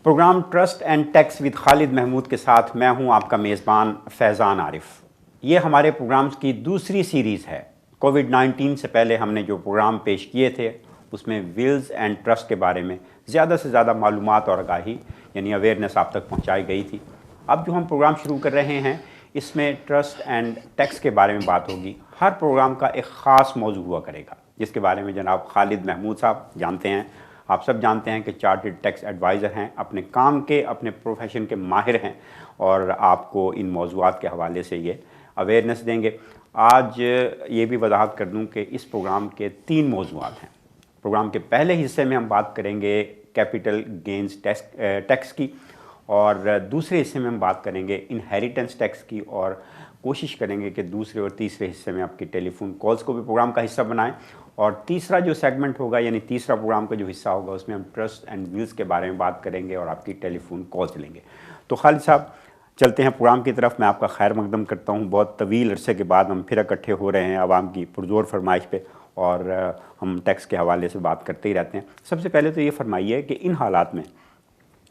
Programme trust and tax with Khalid Mahmood کے ساتھ میں ہوں آپ کا میزبان فیضان عارف۔ یہ ہمارے پروگرامز کی دوسری سیریز ہے۔ کووڈ-19 سے پہلے ہم نے جو پروگرام پیش کیے تھے اس میں ویلز اینڈ ٹرسٹ کے بارے میں زیادہ سے زیادہ معلومات اور آگاہی یعنی اویئرنیس آپ تک پہنچائی گئی تھی۔ اب جو ہم پروگرام شروع کر رہے ہیں اس میں ٹرسٹ اینڈ ٹیکس کے بارے میں بات ہوگی۔ ہر پروگرام کا ایک خاص موضوع ہوا کرے گا جس کے بارے میں جناب خالد محمود صاحب جانتے ہیں۔ آپ سب جانتے ہیں کہ چارٹرڈ ٹیکس ایڈوائزر ہیں، اپنے کام کے اپنے پروفیشن کے ماہر ہیں اور آپ کو ان موضوعات کے حوالے سے یہ اویئرنیس دیں گے۔ آج یہ بھی وضاحت کر دوں کہ اس پروگرام کے 3 موضوعات ہیں۔ پروگرام کے پہلے حصے میں ہم بات کریں گے کیپٹل گینز ٹیکس کی، اور دوسرے حصے میں ہم بات کریں گے انہیریٹنس ٹیکس کی، اور کوشش کریں گے کہ دوسرے اور تیسرے حصے میں آپ کی ٹیلی فون کالز کو بھی پروگرام کا حصہ بنائیں، اور تیسرا جو سیگمنٹ ہوگا یعنی تیسرا پروگرام کا جو حصہ ہوگا اس میں ہم ٹرسٹ اینڈ ویلز کے بارے میں بات کریں گے اور آپ کی ٹیلی فون کالز لیں گے۔ تو خالد صاحب چلتے ہیں پروگرام کی طرف۔ میں آپ کا خیر مقدم کرتا ہوں، بہت طویل عرصے کے بعد ہم پھر اکٹھے ہو رہے ہیں عوام کی پرزور فرمائش پہ، اور ہم ٹیکس کے حوالے سے بات کرتے ہی رہتے ہیں۔ سب سے پہلے تو یہ فرمائیے کہ ان حالات میں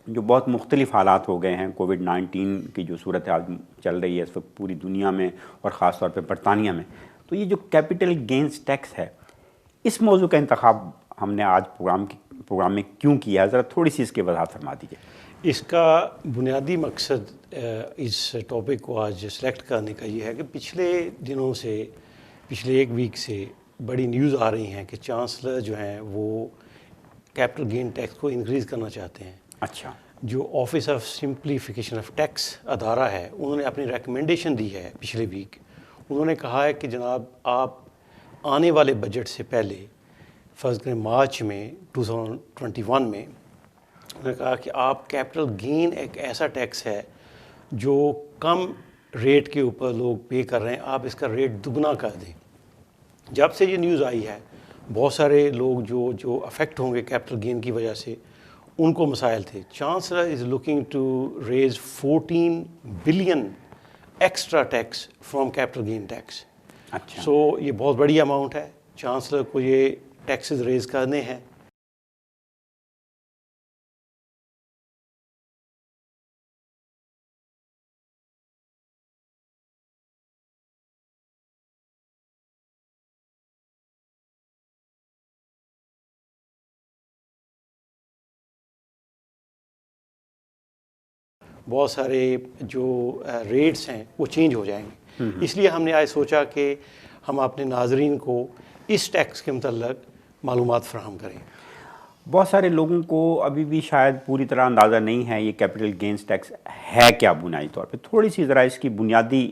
جو بہت مختلف حالات ہو گئے ہیں، کووڈ-19 کی جو صورتحال چل رہی ہے اس وقت پوری دنیا میں اور خاص طور پہ برطانیہ میں، تو یہ جو کیپٹل گینز ٹیکس ہے اس موضوع کا انتخاب ہم نے آج پروگرام میں کیوں کیا ہے؟ ذرا تھوڑی سی اس کی وضاحت فرما دیجیے۔ اس کا بنیادی مقصد اس ٹاپک کو آج سلیکٹ کرنے کا یہ ہے کہ پچھلے دنوں سے، پچھلے ایک ویک سے بڑی نیوز آ رہی ہیں کہ چانسلر جو ہیں وہ کیپٹل گین ٹیکس کو انکریز کرنا چاہتے ہیں۔ اچھا، جو office of simplification of tax ادارہ ہے انہوں نے اپنی ریکمنڈیشن دی ہے پچھلے ویک۔ انہوں نے کہا ہے کہ جناب آپ آنے والے بجٹ سے پہلے، فرض کریں مارچ میں 2021 میں، انہوں نے کہا کہ آپ کیپٹل گین ایک ایسا ٹیکس ہے جو کم ریٹ کے اوپر لوگ پے کر رہے ہیں، آپ اس کا ریٹ دگنا کر دیں۔ جب سے یہ نیوز آئی ہے بہت سارے لوگ جو افیکٹ ہوں گے کیپٹل گین کی وجہ سے ان کو مسائل تھے۔ Chancellor is looking to raise 14 billion extra tax from capital gain tax. اچھا، سو یہ بہت بڑی اماؤنٹ ہے، چانسلر کو یہ ٹیکسز ریز کرنے ہیں۔ بہت سارے جو ریٹس ہیں وہ چینج ہو جائیں گے، اس لیے ہم نے آج سوچا کہ ہم اپنے ناظرین کو اس ٹیکس کے متعلق معلومات فراہم کریں۔ بہت سارے لوگوں کو ابھی بھی شاید پوری طرح اندازہ نہیں ہے یہ کیپٹل گینز ٹیکس ہے کیا بنیادی طور پہ۔ تھوڑی سی ذرا اس کی بنیادی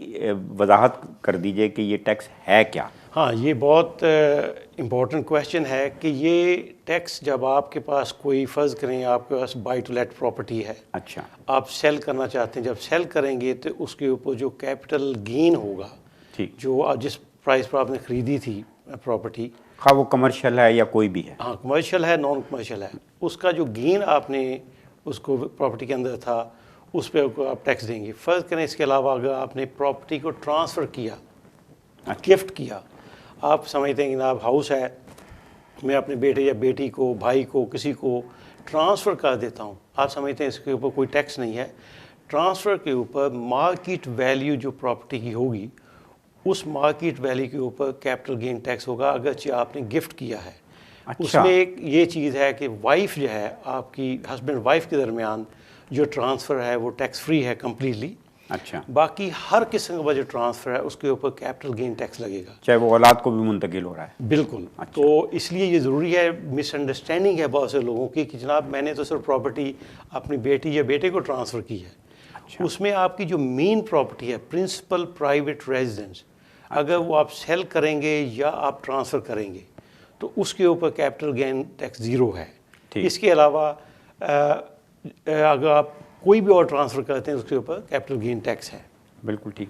وضاحت کر دیجئے کہ یہ ٹیکس ہے کیا۔ ہاں، یہ بہت امپورٹنٹ کویشچن ہے کہ یہ ٹیکس جب آپ کے پاس کوئی، فرض کریں آپ کے پاس بائی ٹو لیٹ پراپرٹی ہے، اچھا، آپ سیل کرنا چاہتے ہیں، جب سیل کریں گے تو اس کے اوپر جو کیپٹل گین ہوگا، ٹھیک، جو جس پرائس پر آپ نے خریدی تھی پراپرٹی، خواہ وہ کمرشل ہے یا کوئی بھی ہے، ہاں کمرشل ہے نان کمرشل ہے، اس کا جو گین آپ نے اس کو پراپرٹی کے اندر تھا اس پہ آپ ٹیکس دیں گے۔ فرض کریں اس کے علاوہ اگر آپ نے پراپرٹی کو ٹرانسفر کیا، گفٹ کیا، آپ سمجھتے ہیں کہ جناب ہاؤس ہے، میں اپنے بیٹے یا بیٹی کو، بھائی کو، کسی کو ٹرانسفر کر دیتا ہوں، آپ سمجھتے ہیں اس کے اوپر کوئی ٹیکس نہیں ہے۔ ٹرانسفر کے اوپر مارکیٹ ویلیو جو پراپرٹی کی ہوگی اس مارکیٹ ویلیو کے اوپر کیپٹل گین ٹیکس ہوگا، اگرچہ آپ نے گفٹ کیا ہے۔ اس میں ایک یہ چیز ہے کہ وائف جو ہے آپ کی، ہسبینڈ وائف کے درمیان جو ٹرانسفر ہے وہ ٹیکس فری ہے کمپلیٹلی۔ اچھا، باقی ہر قسم کا جو ٹرانسفر ہے اس کے اوپر کیپٹل گین ٹیکس لگے گا، چاہے وہ اولاد کو بھی منتقل ہو رہا ہے۔ بالکل۔ تو اس لیے یہ ضروری ہے، مس انڈرسٹینڈنگ ہے بہت سے لوگوں کی کہ جناب میں نے تو صرف پراپرٹی اپنی بیٹی یا بیٹے کو ٹرانسفر کی ہے، اس میں آپ کی جو مین پراپرٹی ہے پرنسپل پرائیویٹ ریزیڈنس، اگر وہ آپ سیل کریں گے یا آپ ٹرانسفر کریں گے تو اس کے اوپر کیپٹل گین ٹیکس 0 ہے۔ اس کے علاوہ اگر آپ کوئی بھی اور ٹرانسفر کرتے ہیں اس کے اوپر کیپٹل گین ٹیکس ہے۔ بالکل ٹھیک۔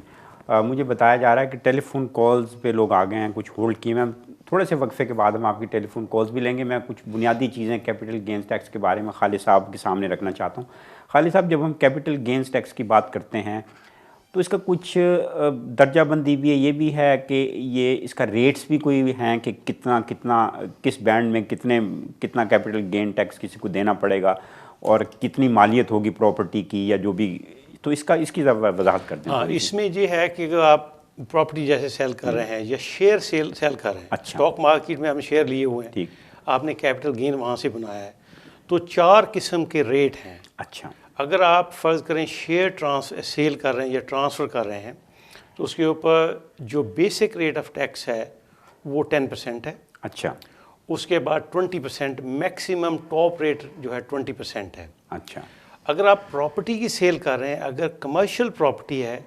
مجھے بتایا جا رہا ہے کہ ٹیلی فون کالز پہ لوگ آ گئے ہیں، کچھ ہولڈ کیے ہیں۔ تھوڑے سے وقفے کے بعد ہم آپ کی ٹیلی فون کالز بھی لیں گے۔ میں کچھ بنیادی چیزیں کیپٹل گینز ٹیکس کے بارے میں خالد صاحب کے سامنے رکھنا چاہتا ہوں۔ خالد صاحب، جب ہم کیپٹل گینز ٹیکس کی بات کرتے ہیں تو اس کا کچھ درجہ بندی بھی ہے، یہ بھی ہے کہ یہ اس کا ریٹس بھی کوئی ہیں کہ کتنا کس بینڈ میں کتنا کیپٹل گین ٹیکس کسی کو دینا پڑے گا، اور کتنی مالیت ہوگی پراپرٹی کی یا جو بھی، تو اس کی وضاحت کر دیں. ہاں، اس میں یہ ہے کہ اگر آپ پراپرٹی جیسے سیل کر رہے ہیں یا شیئر سیل کر رہے ہیں، اسٹاک مارکیٹ میں ہم شیئر لیے ہوئے ہیں، آپ نے کیپٹل گین وہاں سے بنایا ہے، تو 4 قسم کے ریٹ ہیں. اچھا. اگر آپ فرض کریں شیئر سیل کر رہے ہیں یا ٹرانسفر کر رہے ہیں تو اس کے اوپر جو بیسک ریٹ آف ٹیکس ہے وہ 10% ہے. اچھا. اس کے بعد 20%، میکسیمم ٹاپ ریٹ جو ہے 20% ہے. اچھا. اگر آپ پراپرٹی کی سیل کر رہے ہیں، اگر کمرشل پراپرٹی ہے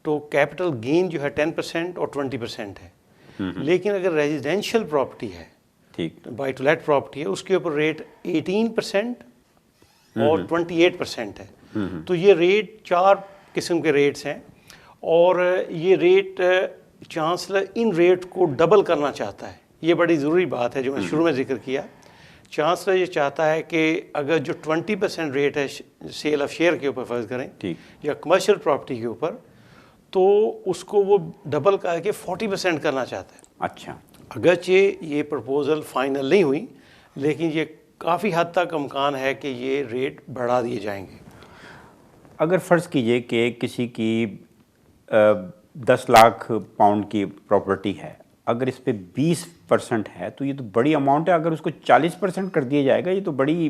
تو کیپٹل گین جو ہے 10% اور 20% ہے. لیکن اگر ریزیڈینشیل پراپرٹی ہے، ٹھیک، بائی ٹو لیٹ پراپرٹی ہے، اس کے اوپر ریٹ 18% اور 28% ہے. تو یہ ریٹ 4 قسم کے ریٹس ہیں، اور یہ ریٹ چانسلر ان ریٹ کو ڈبل کرنا چاہتا ہے. یہ بڑی ضروری بات ہے جو میں شروع میں ذکر کیا. چانسلر یہ چاہتا ہے کہ اگر جو 20% ریٹ ہے سیل آف شیئر کے اوپر فرض کریں یا کمرشل پراپرٹی کے اوپر، تو اس کو وہ ڈبل کر کے 40% کرنا چاہتا ہے. اچھا. اگرچہ یہ پرپوزل فائنل نہیں ہوئی، لیکن یہ کافی حد تک امکان ہے کہ یہ ریٹ بڑھا دیے جائیں گے. اگر فرض کیجئے کہ کسی کی 10 لاکھ پاؤنڈ کی پراپرٹی ہے، اگر اس پہ 20% ہے تو یہ تو بڑی اماؤنٹ ہے. اگر اس کو 40% کر دیا جائے گا، یہ تو بڑی،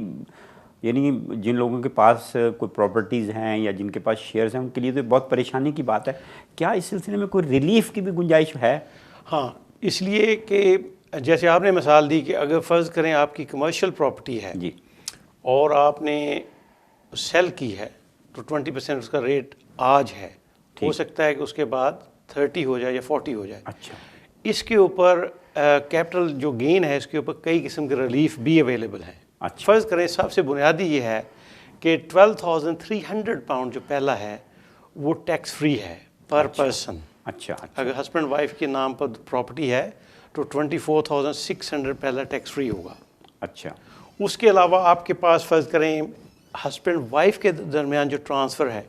یعنی جن لوگوں کے پاس کوئی پراپرٹیز ہیں یا جن کے پاس شیئرز ہیں ان کے لیے تو بہت پریشانی کی بات ہے. کیا اس سلسلے میں کوئی ریلیف کی بھی گنجائش ہے؟ ہاں، اس لیے کہ جیسے آپ نے مثال دی کہ اگر فرض کریں آپ کی کمرشل پراپرٹی ہے جی، اور آپ نے سیل کی ہے تو 20% اس کا ریٹ آج ہے، ہو سکتا ہے کہ اس کے بعد 30 ہو جائے یا 40 ہو جائے. اچھا. اس کے اوپر کیپٹل جو گین ہے اس کے اوپر کئی قسم کے ریلیف بھی اویلیبل ہیں. فرض کریں سب سے بنیادی یہ ہے کہ 12,300 پاؤنڈ جو پہلا ہے وہ ٹیکس فری ہے پر پرسن. اچھا. اگر ہسبینڈ وائف کے نام پر پراپرٹی ہے تو 24,600 پہلا ٹیکس فری ہوگا. اچھا. اس کے علاوہ آپ کے پاس فرض کریں ہسبینڈ وائف کے درمیان جو ٹرانسفر ہے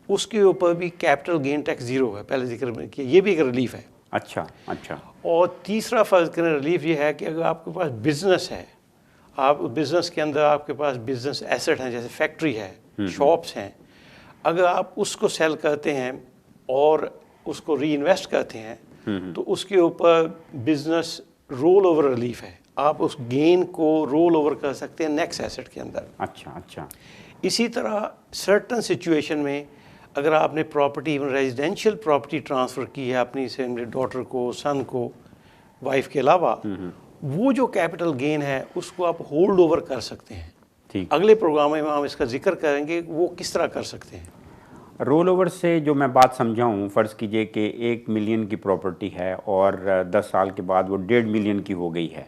اس کے اوپر بھی کیپٹل گین ٹیکس 0 ہے، پہلے ذکر میں کیا، یہ بھی ایک ریلیف ہے. اچھا. اچھا. اور تیسرا فرض کریں ریلیف یہ ہے کہ اگر آپ کے پاس بزنس ہے، آپ بزنس کے اندر آپ کے پاس بزنس ایسٹ ہیں، جیسے فیکٹری ہے، شاپس ہیں، اگر آپ اس کو سیل کرتے ہیں اور اس کو ری انویسٹ کرتے ہیں تو اس کے اوپر بزنس رول اوور ریلیف ہے. آپ اس گین کو رول اوور کر سکتے ہیں نیکسٹ ایسٹ کے اندر. اچھا. اچھا. اسی طرح سرٹن سچویشن میں اگر آپ نے property even residential property transfer کی ہے اپنی سے ڈاٹر کو، سن کو، وائف کے علاوہ، وہ جو کیپٹل گین ہے اس کو آپ ہولڈ اوور کر سکتے ہیں. اگلے پروگرام میں ہم اس کا ذکر کریں گے وہ کس طرح کر سکتے ہیں. رول اوور سے جو میں بات سمجھا ہوں، فرض کیجئے کہ 1 ملین کی پراپرٹی ہے اور 10 سال کے بعد وہ 1.5 ملین کی ہو گئی ہے،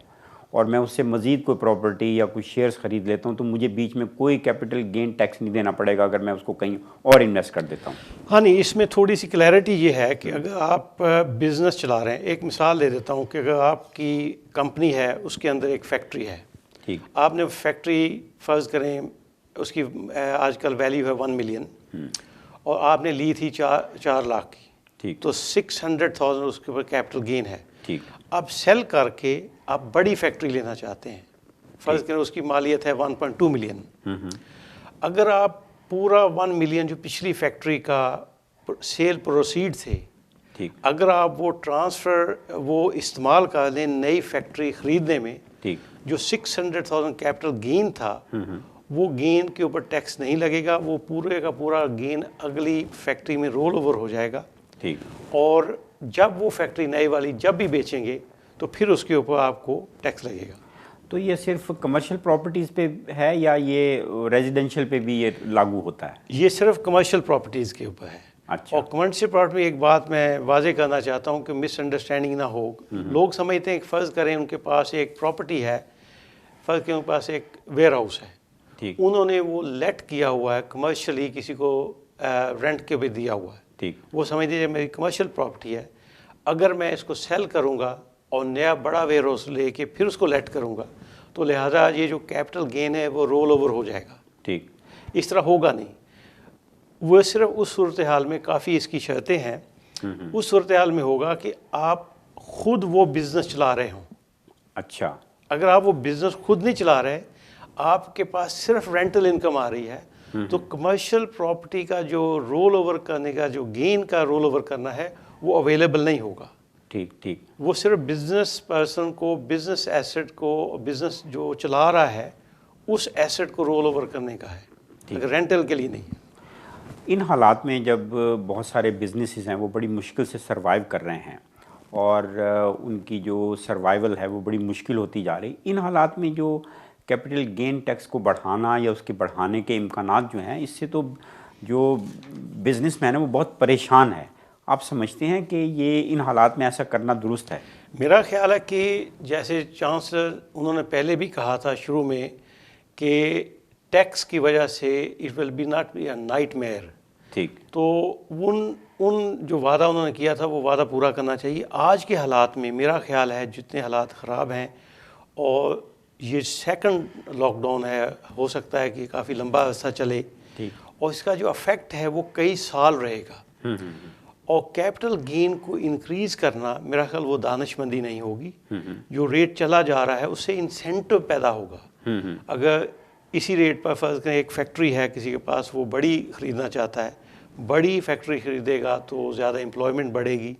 اور میں اس سے مزید کوئی پراپرٹی یا کوئی شیئرز خرید لیتا ہوں، تو مجھے بیچ میں کوئی کیپٹل گین ٹیکس نہیں دینا پڑے گا اگر میں اس کو کہیں اور انویسٹ کر دیتا ہوں. ہاں نہیں، اس میں تھوڑی سی کلیئرٹی یہ ہے کہ اگر آپ بزنس چلا رہے ہیں، ایک مثال دے دیتا ہوں کہ اگر آپ کی کمپنی ہے اس کے اندر ایک فیکٹری ہے، ٹھیک، آپ نے فیکٹری فرض کریں اس کی آج کل ویلیو ہے 1 ملین اور آپ نے لی تھی 4 لاکھ کی، ٹھیک، تو 600,000 اس کے اوپر کیپٹل گین ہے. ٹھیک. اب سیل کر کے آپ بڑی فیکٹری لینا چاہتے ہیں، فرض کریں اس کی مالیت ہے 1.2 ملین. اگر آپ پورا 1 ملین جو پچھلی فیکٹری کا سیل پروسیڈ تھے، ٹھیک، اگر آپ وہ ٹرانسفر وہ استعمال کر لیں نئی فیکٹری خریدنے میں، ٹھیک، جو 600,000 کیپٹل گین تھا وہ گین کے اوپر ٹیکس نہیں لگے گا، وہ پورے کا پورا گین اگلی فیکٹری میں رول اوور ہو جائے گا. ٹھیک. اور جب وہ فیکٹری نئی والی جب بھی بیچیں گے تو پھر اس کے اوپر آپ کو ٹیکس لگے گا. تو یہ صرف کمرشل پراپرٹیز پہ ہے یا یہ ریزیڈینشیل پہ بھی یہ لاگو ہوتا ہے؟ یہ صرف کمرشل پراپرٹیز کے اوپر ہے. اچھا. اور کمرشل پراپرٹی میں ایک بات میں واضح کرنا چاہتا ہوں کہ مس انڈرسٹینڈنگ نہ ہو. لوگ سمجھتے ہیں کہ فرض کریں ان کے پاس ایک پراپرٹی ہے، فرض کریں ان کے پاس ایک ویئر ہاؤس ہے، ٹھیک، انہوں نے وہ لیٹ کیا ہوا ہے کمرشلی، کسی کو رینٹ کے بھی دیا ہوا ہے، ٹھیک، وہ سمجھ لیجیے میری کمرشل پراپرٹی ہے، اگر میں اس کو سیل کروں گا اور نیا بڑا ویئر ہاؤس لے کے پھر اس کو لیٹ کروں گا تو لہٰذا یہ جو کیپٹل گین ہے وہ رول اوور ہو جائے گا. ٹھیک. اس طرح ہوگا نہیں. وہ صرف اس صورتحال میں کافی اس کی شرطیں ہیں، اس صورتحال میں ہوگا کہ آپ خود وہ بزنس چلا رہے ہوں. اچھا. اگر آپ وہ بزنس خود نہیں چلا رہے، آپ کے پاس صرف رینٹل انکم آ رہی ہے تو کمرشل پراپرٹی کا جو رول اوور کرنے کا جو گین کا رول اوور کرنا ہے وہ اویلیبل نہیں ہوگا. ٹھیک ٹھیک. وہ صرف بزنس پرسن کو بزنس ایسٹ کو بزنس جو چلا رہا ہے اس ایسٹ کو رول اوور کرنے کا ہے, اگر رینٹل کے لیے نہیں. ان حالات میں جب بہت سارے بزنسز ہیں وہ بڑی مشکل سے سروائیو کر رہے ہیں اور ان کی جو سروائیول ہے وہ بڑی مشکل ہوتی جا رہی, ان حالات میں جو کیپٹل گین ٹیکس کو بڑھانا یا اس کے بڑھانے کے امکانات جو ہیں, اس سے تو جو بزنس مین ہے وہ بہت پریشان ہے. آپ سمجھتے ہیں کہ یہ ان حالات میں ایسا کرنا درست ہے؟ میرا خیال ہے کہ جیسے چانسلر انہوں نے پہلے بھی کہا تھا شروع میں کہ ٹیکس کی وجہ سے it will be not be a nightmare. ٹھیک. تو ان جو وعدہ انہوں نے کیا تھا وہ وعدہ پورا کرنا چاہیے. آج کے حالات میں میرا خیال ہے جتنے حالات خراب ہیں اور یہ سیکنڈ لاک ڈاؤن ہے, ہو سکتا ہے کہ کافی لمبا عرصہ چلے اور اس کا جو افیکٹ ہے وہ کئی سال رہے گا. اور کیپٹل گین کو انکریز کرنا میرا خیال وہ دانش مندی نہیں ہوگی. جو ریٹ چلا جا رہا ہے اس سے انسینٹو پیدا ہوگا. اگر اسی ریٹ پر فرض کریں ایک فیکٹری ہے کسی کے پاس, وہ بڑی خریدنا چاہتا ہے, بڑی فیکٹری خریدے گا تو زیادہ امپلائمنٹ بڑھے گی,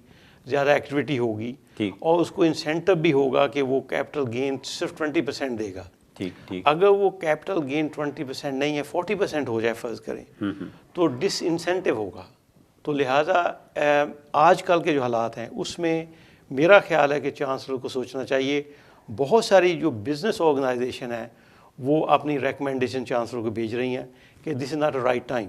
زیادہ ایکٹیویٹی ہوگی اور اس کو انسینٹو بھی ہوگا کہ وہ کیپٹل گین صرف 20% دے گا. اگر وہ کیپٹل گین 20% نہیں ہے 40% ہو جائے فرض کریں تو ڈس انسینٹو ہوگا. تو لہٰذا آج کل کے جو حالات ہیں اس میں میرا خیال ہے کہ چانسلر کو سوچنا چاہیے. بہت ساری جو بزنس آرگنائزیشن ہیں وہ اپنی ریکمنڈیشن چانسلر کو بھیج رہی ہیں کہ this is not a right time.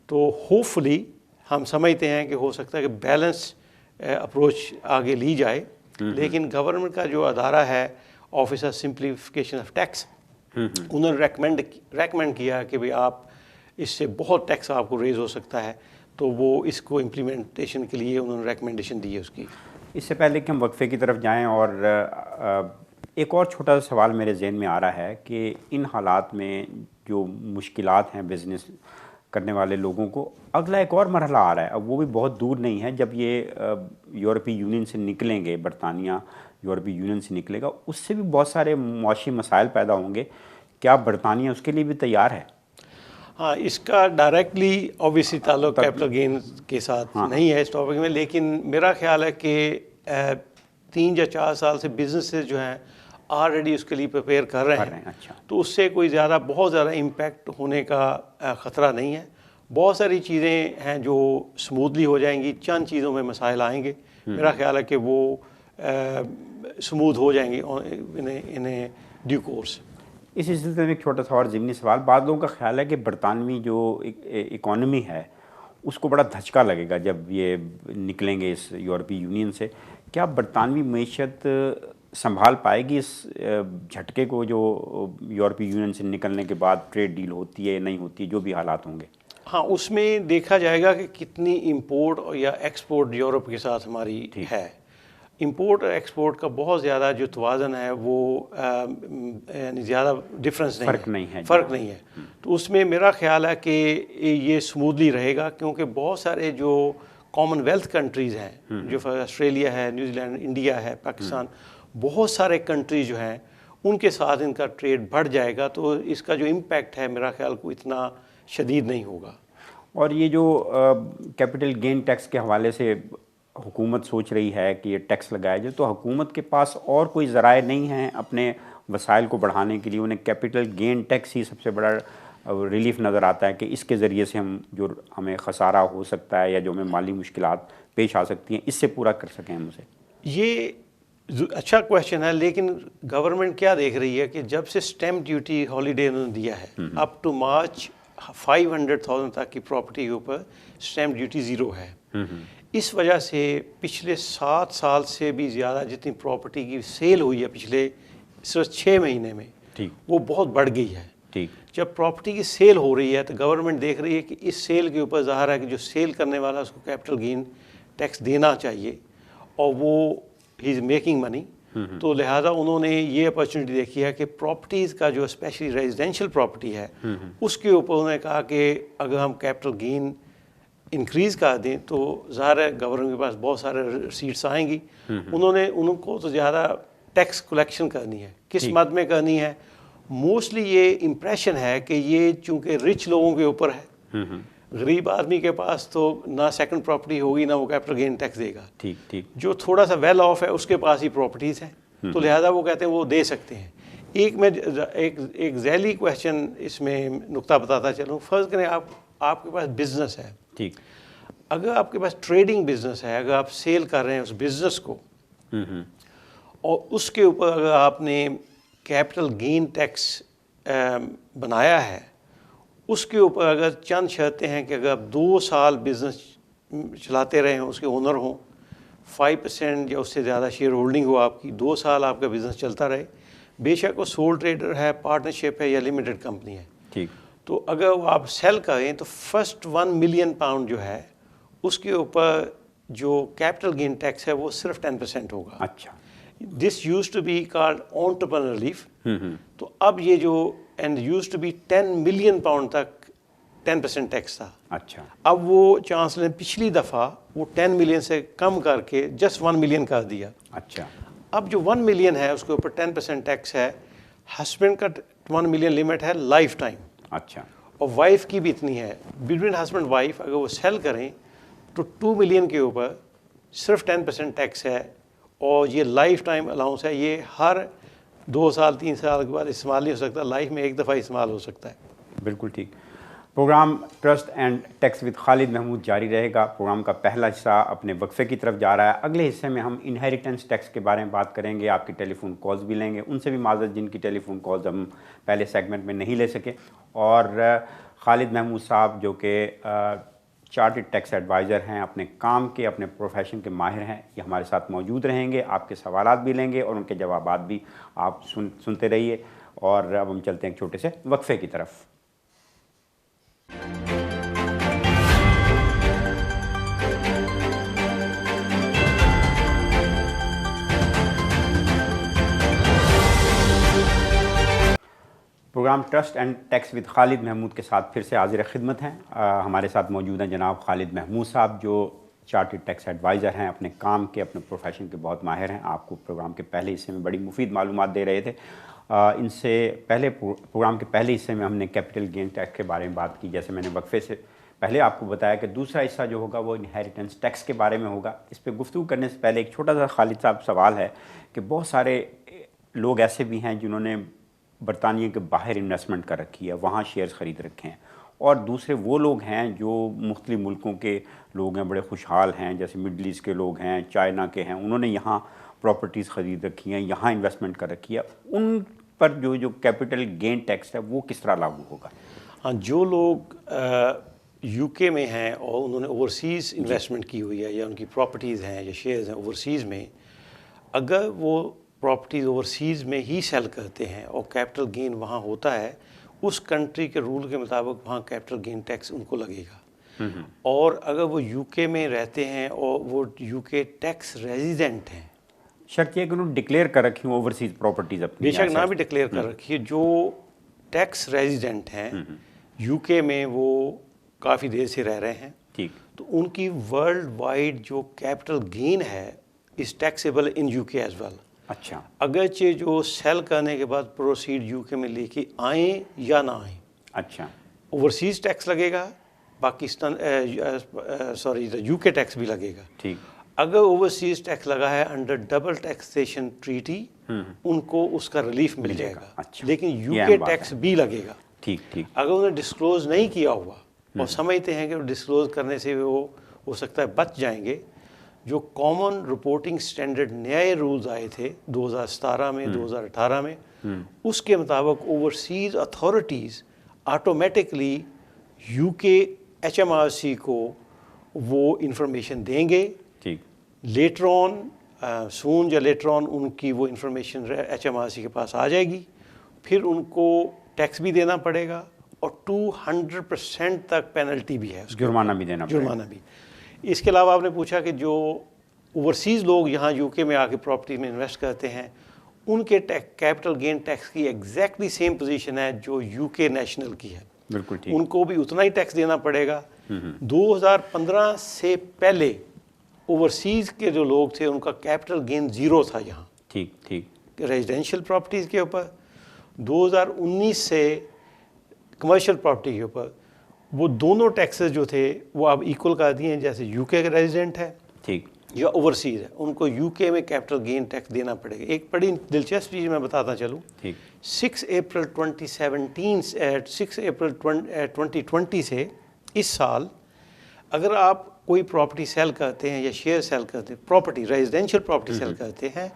تو ہوپ فلی ہم سمجھتے ہیں کہ ہو سکتا ہے کہ بیلنس اپروچ آگے لی جائے, لیکن گورنمنٹ کا جو ادارہ ہے office of simplification of tax, انہوں نے ریکمینڈ کیا کہ بھئی آپ اس سے بہت ٹیکس آپ کو ریز ہو سکتا ہے, تو وہ اس کو امپلیمنٹیشن کے لیے انہوں نے ریکمنڈیشن دی ہے اس کی. اس سے پہلے کہ ہم وقفے کی طرف جائیں, اور ایک اور چھوٹا سا سوال میرے ذہن میں آ رہا ہے کہ ان حالات میں جو مشکلات ہیں بزنس کرنے والے لوگوں کو, اگلا ایک اور مرحلہ آ رہا ہے, اب وہ بھی بہت دور نہیں ہے, جب یہ یورپی یونین سے نکلیں گے, برطانیہ یورپی یونین سے نکلے گا, اس سے بھی بہت سارے معاشی مسائل پیدا ہوں گے. کیا برطانیہ اس کے لیے بھی تیار ہے؟ ہاں, اس کا ڈائریکٹلی اوبیسلی تعلق کیپٹل گین کے ساتھ نہیں ہے اس ٹاپک میں, لیکن میرا خیال ہے کہ 3 یا 4 سال سے بزنسز جو ہیں آلریڈی اس کے لیے پریپیئر کر رہے ہیں. اچھا. تو اس سے کوئی بہت زیادہ امپیکٹ ہونے کا خطرہ نہیں ہے. بہت ساری چیزیں ہیں جو سموتھلی ہو جائیں گی, چند چیزوں میں مسائل آئیں گے. میرا خیال ہے کہ وہ سموتھ ہو جائیں گے ان ڈیو کورس. اسی سلسلے میں ایک چھوٹا سا اور ضمنی سوال, بعض لوگوں کا خیال ہے کہ برطانوی جو اکانومی ہے اس کو بڑا دھچکا لگے گا جب یہ نکلیں گے اس یورپی یونین سے. کیا برطانوی معیشت سنبھال پائے گی اس جھٹکے کو جو یورپی یونین سے نکلنے کے بعد ٹریڈ ڈیل ہوتی ہے نہیں ہوتی ہے, جو بھی حالات ہوں گے؟ ہاں, اس میں دیکھا جائے گا کہ کتنی امپورٹ یا ایکسپورٹ یورپ کے ساتھ ہماری ہے. امپورٹ اور ایکسپورٹ کا بہت زیادہ جو توازن ہے وہ یعنی زیادہ ڈفرینس فرق نہیں ہے. تو اس میں میرا خیال ہے کہ یہ سموتھلی رہے گا, کیونکہ بہت سارے جو کامن ویلتھ کنٹریز ہیں, جو آسٹریلیا ہے, نیوزی لینڈ, انڈیا ہے, پاکستان, بہت سارے کنٹریز جو ہیں ان کے ساتھ ان کا ٹریڈ بڑھ جائے گا, تو اس کا جو امپیکٹ ہے میرا خیال کو اتنا شدید نہیں ہوگا. اور یہ جو کیپٹل گین ٹیکس کے حوالے سے حکومت سوچ رہی ہے کہ یہ ٹیکس لگایا جائے, تو حکومت کے پاس اور کوئی ذرائع نہیں ہیں اپنے وسائل کو بڑھانے کے لیے؟ انہیں کیپٹل گین ٹیکس ہی سب سے بڑا ریلیف نظر آتا ہے کہ اس کے ذریعے سے ہم جو ہمیں خسارہ ہو سکتا ہے یا جو ہمیں مالی مشکلات پیش آ سکتی ہیں اس سے پورا کر سکیں ہم اسے. یہ اچھا کویشچن ہے, لیکن گورنمنٹ کیا دیکھ رہی ہے کہ جب سے اسٹیمپ ڈیوٹی ہالیڈے انہوں نے دیا ہے, اپ ٹو مارچ 500,000 تک کی پراپرٹی کے اوپر اسٹیمپ ڈیوٹی 0 ہے. اس وجہ سے پچھلے 7 سال سے بھی زیادہ جتنی پراپرٹی کی سیل ہوئی ہے پچھلے صرف 6 مہینے میں, وہ بہت بڑھ گئی ہے. جب پراپرٹی کی سیل ہو رہی ہے تو گورنمنٹ دیکھ رہی ہے کہ اس سیل کے اوپر ظاہر ہے کہ جو سیل کرنے والا اس کو کیپٹل گین ٹیکس دینا چاہیے, اور وہ ہی از میکنگ منی. تو لہٰذا انہوں نے یہ اپرچونیٹی دیکھی ہے کہ پراپرٹیز کا جو اسپیشلی ریزیڈینشیل پراپرٹی ہے اس کے اوپر انہوں نے کہا کہ اگر ہم کیپٹل گین انکریز کر دیں تو ظاہر ہے گورنمنٹ کے پاس بہت سارے ریسیٹس آئیں گی. ان کو تو زیادہ ٹیکس کلیکشن کرنی ہے, کس مد میں کرنی ہے موسٹلی یہ امپریشن ہے کہ یہ چونکہ رچ لوگوں کے اوپر ہے، غریب آدمی کے پاس تو نہ سیکنڈ پراپرٹی ہوگی نہ وہ کیپٹل گین ٹیکس دے گا. ٹھیک ٹھیک. جو تھوڑا سا ویل آف ہے اس کے پاس ہی پراپرٹیز ہیں، تو لہٰذا وہ کہتے ہیں وہ دے سکتے ہیں. ایک ذیلی کویشچن اس میں نقطہ بتاتا چلوں. فرض کریں آپ کے پاس بزنس ہے، ٹھیک. اگر آپ کے پاس ٹریڈنگ بزنس ہے، اگر آپ سیل کر رہے ہیں اس بزنس کو، اور اس کے اوپر اگر آپ نے کیپٹل گین ٹیکس بنایا ہے، اس کے اوپر اگر چند شرطیں ہیں کہ اگر آپ 2 سال بزنس چلاتے رہے ہیں، اس کے اونر ہوں، 5% یا اس سے زیادہ شیئر ہولڈنگ ہو آپ کی، 2 سال آپ کا بزنس چلتا رہے، بے شک وہ سول ٹریڈر ہے، پارٹنرشپ ہے یا لمیٹڈ کمپنی ہے، ٹھیک. تو اگر وہ آپ سیل کریں تو فرسٹ 1 ملین پاؤنڈ جو ہے اس کے اوپر جو کیپٹل گین ٹیکس ہے وہ صرف 10% ہوگا. اچھا. This used to be called entrepreneur relief. تو اب یہ جو and used to be 10 million pound تک 10% ٹیکس تھا. اچھا. اب وہ چانسلر نے پچھلی دفعہ وہ 10 ملین سے کم کر کے جسٹ 1 ملین کر دیا. اچھا. اب جو 1 ملین ہے اس کے اوپر 10% ٹیکس ہے. ہسبینڈ کا 1 ملین لمٹ ہے لائف ٹائم. اچھا. اور وائف کی بھی اتنی ہے. بٹوین ہسبینڈ وائف اگر وہ سیل کریں تو 2 ملین کے اوپر صرف 10% ٹیکس ہے، اور یہ لائف ٹائم الاؤنس ہے. یہ ہر 2 سال 3 سال کے بعد استعمال نہیں ہو سکتا، لائف میں ایک دفعہ استعمال ہو سکتا ہے. بالکل ٹھیک. Program trust and tax with Khalid Mahmood جاری رہے گا. پروگرام کا پہلا حصہ اپنے وقفے کی طرف جا رہا ہے. اگلے حصے میں ہم انہیریٹنس ٹیکس کے بارے میں بات کریں گے. آپ کی ٹیلی فون کالز بھی لیں گے، ان سے بھی معذرت جن کی ٹیلی فون کالز ہم پہلے سیگمنٹ میں نہیں لے سکے. اور خالد محمود صاحب جو کہ چارٹرڈ ٹیکس ایڈوائزر ہیں، اپنے کام کے اپنے پروفیشن کے ماہر ہیں، یہ ہمارے ساتھ موجود رہیں گے. آپ کے سوالات بھی لیں گے اور ان کے جوابات بھی آپ سنتے رہیے. اور اب ہم چلتے ہیں ایک چھوٹے سے وقفے کی طرف. Program trust and tax with Khalid Mahmood کے ساتھ پھر سے حاضر خدمت ہیں. ہمارے ساتھ موجود ہیں جناب خالد محمود صاحب جو چارٹرڈ ٹیکس ایڈوائزر ہیں، اپنے کام کے اپنے پروفیشن کے بہت ماہر ہیں. آپ کو پروگرام کے پہلے حصے میں بڑی مفید معلومات دے رہے تھے. ان سے پہلے پروگرام کے پہلے حصے میں ہم نے کیپٹل گین ٹیکس کے بارے میں بات کی. جیسے میں نے وقفے سے پہلے آپ کو بتایا کہ دوسرا حصہ جو ہوگا وہ انہیریٹنس ٹیکس کے بارے میں ہوگا. اس پہ گفتگو کرنے سے پہلے ایک چھوٹا سا خالد صاحب سوال ہے کہ بہت سارے لوگ ایسے بھی ہیں جنہوں نے برطانیہ کے باہر انویسٹمنٹ کر رکھی ہے، وہاں شیئرز خرید رکھے ہیں، اور دوسرے وہ لوگ ہیں جو مختلف ملکوں کے لوگ ہیں، بڑے خوشحال ہیں، جیسے مڈل ایسٹ کے لوگ ہیں، چائنا کے ہیں، انہوں نے یہاں پراپرٹیز خرید رکھی ہیں، یہاں انویسٹمنٹ کر رکھی ہے. ان پر جو کیپٹل گین ٹیکس ہے وہ کس طرح لاگو ہوگا؟ ہاں، جو لوگ یو کے میں ہیں اور انہوں نے اوورسیز انویسٹمنٹ کی ہوئی ہے، یا ان کی پراپرٹیز ہیں یا شیئرز ہیں اوورسیز میں، اگر وہ پراپرٹیز اوورسیز میں ہی سیل کرتے ہیں اور کیپٹل گین وہاں ہوتا ہے، اس کنٹری کے رول کے مطابق وہاں کیپٹل گین ٹیکس ان کو لگے گا. اور اگر وہ یو کے میں رہتے ہیں اور وہ یو کے ٹیکس ریزیڈنٹ ہیں، شرط یہ کہ انہوں نے ڈکلیئر کر رکھی ہوں اوورسیز پراپرٹیز اپنی، بے شک نہ بھی ڈکلیئر کر رکھی ہے، جو ٹیکس ریزیڈنٹ ہیں یو کے میں، وہ کافی دیر سے رہ رہے ہیں، ٹھیک، تو ان کی ورلڈ وائڈ جو کیپٹل گین ہے از ٹیکسیبل ان یو کے ایز ویل. اچھا. اگرچہ جو سیل کرنے کے بعد پروسیڈ یو کے میں لے کے آئیں یا نہ آئیں، اچھا، اوورسیز ٹیکس لگے گا، پاکستان یو کے ٹیکس بھی لگے گا. ٹھیک. اگر اوورسیز ٹیکس لگا ہے انڈر ڈبل ٹیکسیشن ٹریٹی، ان کو اس کا ریلیف مل جائے گا. اچھا. لیکن یو کے ٹیکس بھی لگے گا. ٹھیک ٹھیک. اگر انہیں ڈسکلوز نہیں کیا ہوا اور سمجھتے ہیں کہ ڈسکلوز کرنے سے وہ ہو سکتا ہے بچ جائیں گے، جو کامن رپورٹنگ سٹینڈرڈ نئے رولز آئے تھے 2017 میں 2018 میں، اس کے مطابق اوورسیز اتھارٹیز آٹومیٹکلی یو کے ایچ ایم آر سی کو وہ انفارمیشن دیں گے. ٹھیک. لیٹر آن سون یا لیٹر آن ان کی وہ information H M R C کے پاس آ جائے گی. پھر ان کو ٹیکس بھی دینا پڑے گا اور 200% تک پینلٹی بھی ہے، جرمانہ بھی دینا پڑے گا. جرمانہ بھی. اس کے علاوہ آپ نے پوچھا کہ جو اوورسیز لوگ یہاں یو کے میں آ کے پراپرٹی میں انویسٹ کرتے ہیں، ان کے کیپٹل گین ٹیکس کی ایگزیکٹلی سیم پوزیشن ہے جو یو کے نیشنل کی ہے. بالکل ٹھیک. ان کو بھی اتنا ہی ٹیکس دینا پڑے گا. 2015 سے پہلے اوورسیز کے جو لوگ تھے ان کا کیپٹل گین 0 تھا یہاں. ٹھیک ٹھیک. ریزیڈینشیل پراپرٹیز کے اوپر. 2019 سے کمرشل پراپرٹی کے اوپر وہ دونوں ٹیکسز جو تھے وہ اب ایکول کر دیے ہیں. جیسے یو کے ریزیڈنٹ ہے ٹھیک یا اوورسیز ہے, ان کو یو کے میں کیپٹل گین ٹیکس دینا پڑے گا. ایک بڑی دلچسپ چیز میں بتاتا چلوں, 6 اپریل 2020 سے اس سال اگر آپ کوئی پراپرٹی سیل کرتے ہیں یا شیئر سیل کرتے ہیں, پراپرٹی ریزیڈینشیل پراپرٹی سیل کرتے ہیں,